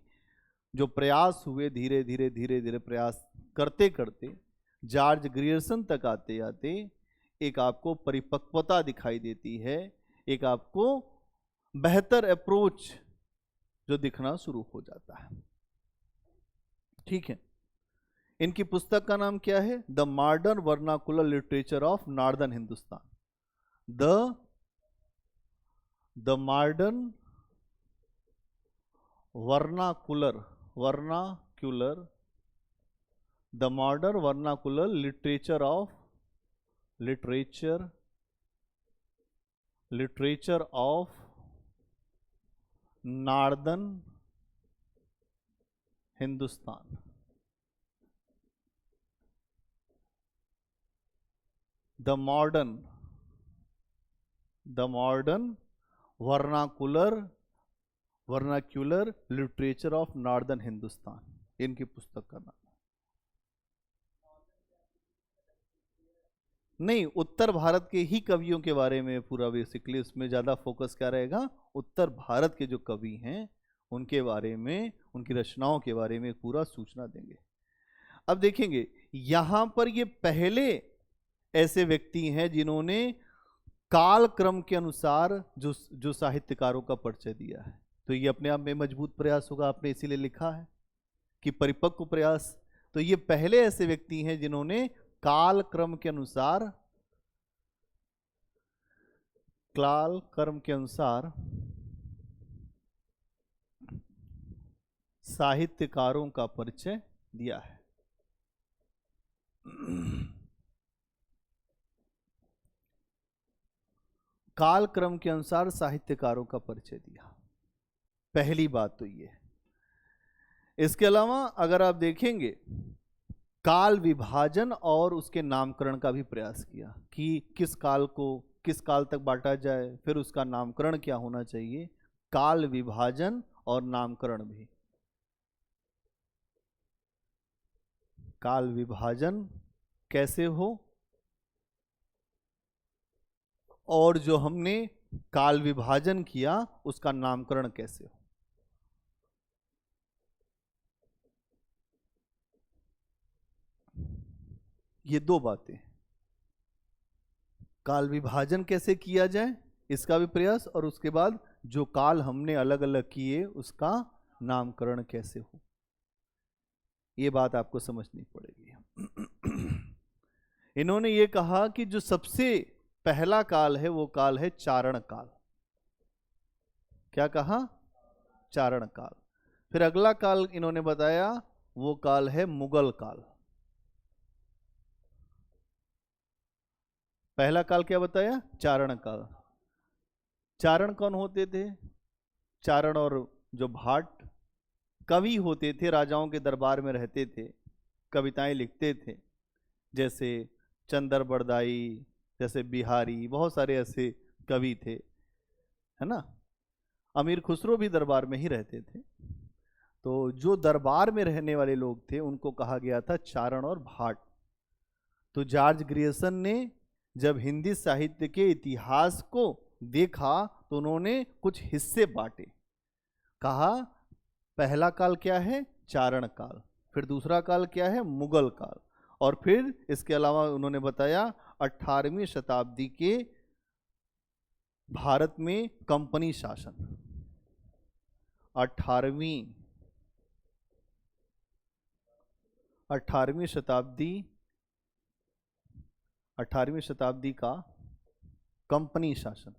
जो प्रयास हुए, धीरे धीरे धीरे धीरे प्रयास करते करते जॉर्ज ग्रियर्सन तक आते आते एक आपको परिपक्वता दिखाई देती है, एक आपको बेहतर अप्रोच जो दिखना शुरू हो जाता है। ठीक है, इनकी पुस्तक का नाम क्या है? The modern vernacular literature of northern Hindustan. The modern vernacular the modern vernacular literature of northern Hindustan. The modern vernacular literature of northern Hindustan, इनकी पुस्तक का नाम। नहीं, उत्तर भारत के ही कवियों के बारे में पूरा, बेसिकली इसमें ज्यादा फोकस क्या रहेगा, उत्तर भारत के जो कवि हैं उनके बारे में, उनकी रचनाओं के बारे में पूरा सूचना देंगे। अब देखेंगे यहां पर ये पहले ऐसे व्यक्ति हैं जिन्होंने काल क्रम के अनुसार जो साहित्यकारों का परिचय दिया है। तो ये अपने आप में मजबूत प्रयास होगा, आपने इसीलिए लिखा है कि परिपक्व प्रयास। तो ये पहले ऐसे व्यक्ति हैं जिन्होंने काल क्रम के अनुसार साहित्यकारों का परिचय दिया है। काल क्रम के अनुसार साहित्यकारों का परिचय दिया, पहली बात तो ये। इसके अलावा अगर आप देखेंगे, काल विभाजन और उसके नामकरण का भी प्रयास किया कि किस काल को किस काल तक बांटा जाए, फिर उसका नामकरण क्या होना चाहिए। काल विभाजन और नामकरण भी, काल विभाजन कैसे हो और जो हमने काल विभाजन किया उसका नामकरण कैसे हो। ये दो बातें, काल विभाजन कैसे किया जाए इसका भी प्रयास, और उसके बाद जो काल हमने अलग अलग किए उसका नामकरण कैसे हो, ये बात आपको समझनी पड़ेगी। इन्होंने ये कहा कि जो सबसे पहला काल है वो काल है चारण काल। क्या कहा? चारण काल। फिर अगला काल इन्होंने बताया वो काल है मुगल काल। पहला काल क्या बताया? चारण काल। चारण कौन होते थे? चारण और जो भाट कवि होते थे, राजाओं के दरबार में रहते थे, कविताएं लिखते थे, जैसे चंदर बरदाई, जैसे बिहारी, बहुत सारे ऐसे कवि थे, है ना। अमीर खुसरो भी दरबार में ही रहते थे। तो जो दरबार में रहने वाले लोग थे उनको कहा गया था चारण और भाट। तो जॉर्ज ग्रियर्सन ने जब हिंदी साहित्य के इतिहास को देखा तो उन्होंने कुछ हिस्से बांटे। कहा पहला काल क्या है? चारण काल। फिर दूसरा काल क्या है? मुगल काल। और फिर इसके अलावा उन्होंने बताया 18वीं शताब्दी के भारत में कंपनी शासन। 18वीं शताब्दी 18वीं शताब्दी का कंपनी शासन।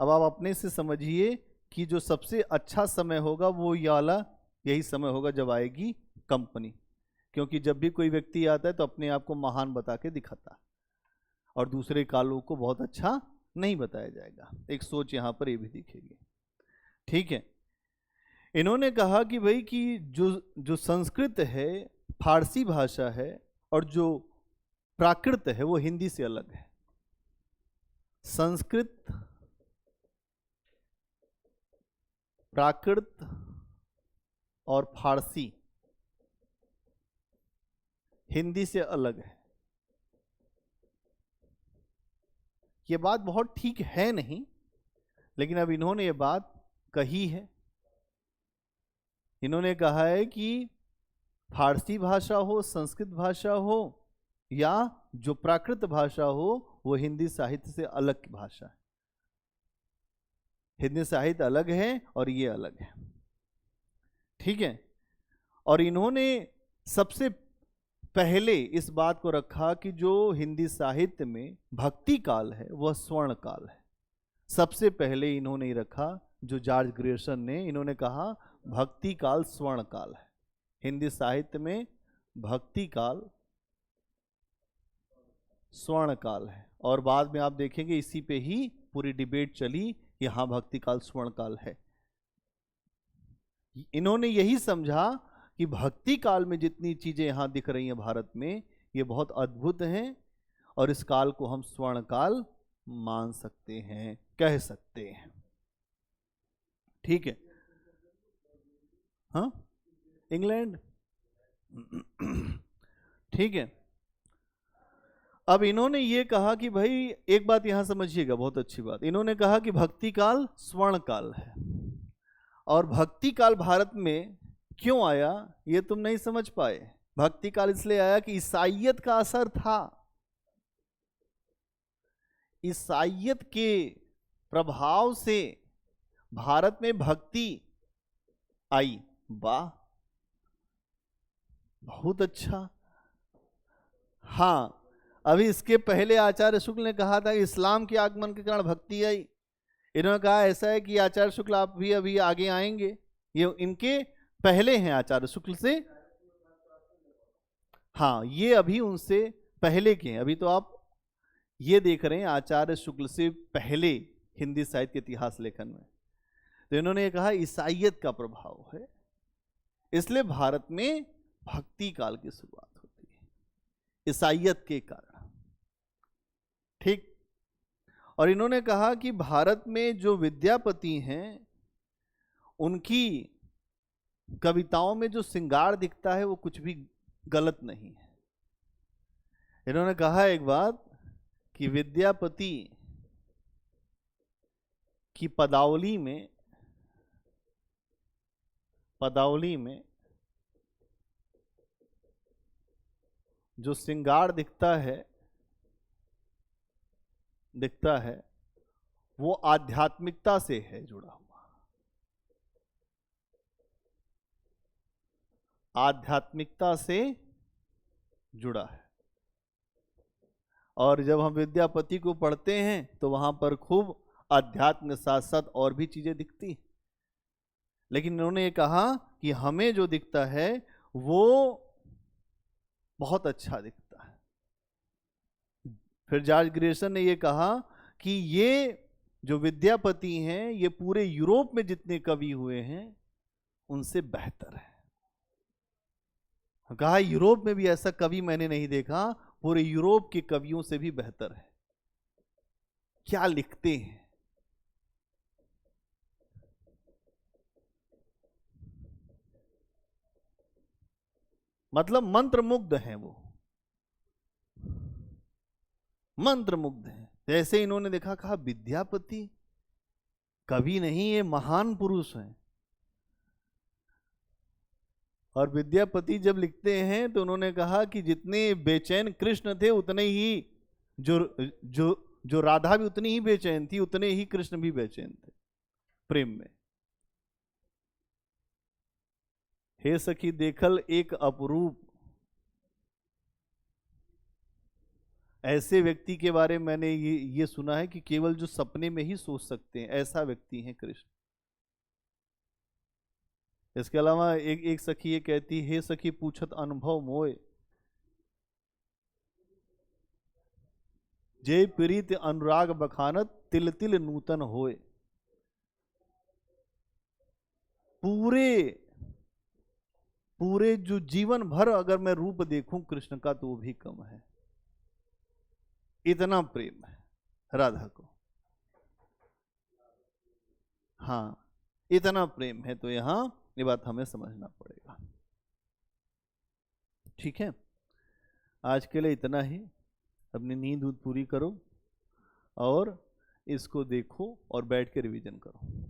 अब आप अपने से समझिए कि जो सबसे अच्छा समय होगा वो ये वाला यही समय होगा जब आएगी कंपनी, क्योंकि जब भी कोई व्यक्ति आता है तो अपने आप को महान बता के दिखाता है और दूसरे कालों को बहुत अच्छा नहीं बताया जाएगा। एक सोच यहाँ पर ये भी दिखेगी। ठीक है, इन्होंने कहा कि भाई कि जो संस्कृत है, फारसी भाषा है, और जो प्राकृत है वो हिंदी से अलग है। संस्कृत, प्राकृत और फारसी हिंदी से अलग है। ये बात बहुत ठीक है नहीं, लेकिन अब इन्होंने ये बात कही है। इन्होंने कहा है कि फारसी भाषा हो, संस्कृत भाषा हो या जो प्राकृत भाषा हो, वो हिंदी साहित्य से अलग भाषा है। हिंदी साहित्य अलग है और ये अलग है। ठीक है, और इन्होंने सबसे पहले इस बात को रखा कि जो हिंदी साहित्य में भक्ति काल है वह स्वर्ण काल है। सबसे पहले इन्होंने ही रखा, जो जॉर्ज ग्रेसन ने, इन्होंने कहा भक्ति काल स्वर्ण काल है। हिंदी साहित्य में भक्ति काल स्वर्ण काल है। और बाद में आप देखेंगे इसी पे ही पूरी डिबेट चली, यहां भक्ति काल स्वर्ण काल है। इन्होंने यही समझा कि भक्ति काल में जितनी चीजें यहां दिख रही हैं भारत में, ये बहुत अद्भुत हैं और इस काल को हम स्वर्ण काल मान सकते हैं, कह सकते हैं। ठीक है, हाँ, इंग्लैंड। ठीक है, अब इन्होंने ये कहा कि भाई एक बात यहां समझिएगा, बहुत अच्छी बात। इन्होंने कहा कि भक्ति काल स्वर्ण काल है, और भक्ति काल भारत में क्यों आया ये तुम नहीं समझ पाए। भक्ति काल इसलिए आया कि ईसाइयत का असर था। ईसाइयत के प्रभाव से भारत में भक्ति आई। वाह, बहुत अच्छा। हाँ, अभी इसके पहले आचार्य शुक्ल ने कहा था कि इस्लाम के आगमन के कारण भक्ति आई। इन्होंने कहा ऐसा है कि आचार्य शुक्ल आप भी अभी आगे आएंगे, ये इनके पहले हैं आचार्य शुक्ल से। हाँ, ये अभी उनसे पहले के हैं। अभी तो आप ये देख रहे हैं आचार्य शुक्ल से पहले हिंदी साहित्य के इतिहास लेखन में। तो इन्होंने कहा ईसाइयत का प्रभाव है, इसलिए भारत में भक्ति काल की शुरुआत होती है ईसाइयत के कारण। ठीक, और इन्होंने कहा कि भारत में जो विद्यापति हैं उनकी कविताओं में जो श्रृंगार दिखता है वो कुछ भी गलत नहीं है। इन्होंने कहा एक बात कि विद्यापति की पदावली में जो श्रृंगार दिखता है वो आध्यात्मिकता से है जुड़ा हुआ, आध्यात्मिकता से जुड़ा है। और जब हम विद्यापति को पढ़ते हैं तो वहां पर खूब अध्यात्म के साथ साथ और भी चीजें दिखती हैं। लेकिन इन्होंने ये कहा कि हमें जो दिखता है वो बहुत अच्छा दिखता है। फिर जॉर्ज ग्रेसन ने ये कहा कि ये जो विद्यापति हैं ये पूरे यूरोप में जितने कवि हुए हैं उनसे बेहतर है। कहा यूरोप में भी ऐसा कवि मैंने नहीं देखा, पूरे यूरोप के कवियों से भी बेहतर है। क्या लिखते हैं, मतलब मंत्रमुग्ध हैं, वो मंत्रमुग्ध हैं। जैसे इन्होंने देखा, कहा विद्यापति कवि नहीं, ये महान पुरुष हैं। और विद्यापति जब लिखते हैं तो उन्होंने कहा कि जितने बेचैन कृष्ण थे उतने ही जो राधा भी उतनी ही बेचैन थी, उतने ही कृष्ण भी बेचैन थे प्रेम में। हे सखी देखल एक अपरूप, ऐसे व्यक्ति के बारे में मैंने ये सुना है कि केवल जो सपने में ही सोच सकते हैं, ऐसा व्यक्ति है कृष्ण। इसके अलावा एक सखी ये कहती, हे सखी पूछत अनुभव मोय, जय प्रीत अनुराग बखानत तिल तिल नूतन होए। पूरे पूरे जो जीवन भर अगर मैं रूप देखूं कृष्ण का तो वो भी कम है, इतना प्रेम है राधा को। हाँ, इतना प्रेम है, तो यहां ये बात हमें समझना पड़ेगा। ठीक है, आज के लिए इतना ही। अपनी नींद पूरी करो और इसको देखो और बैठ के रिवीजन करो।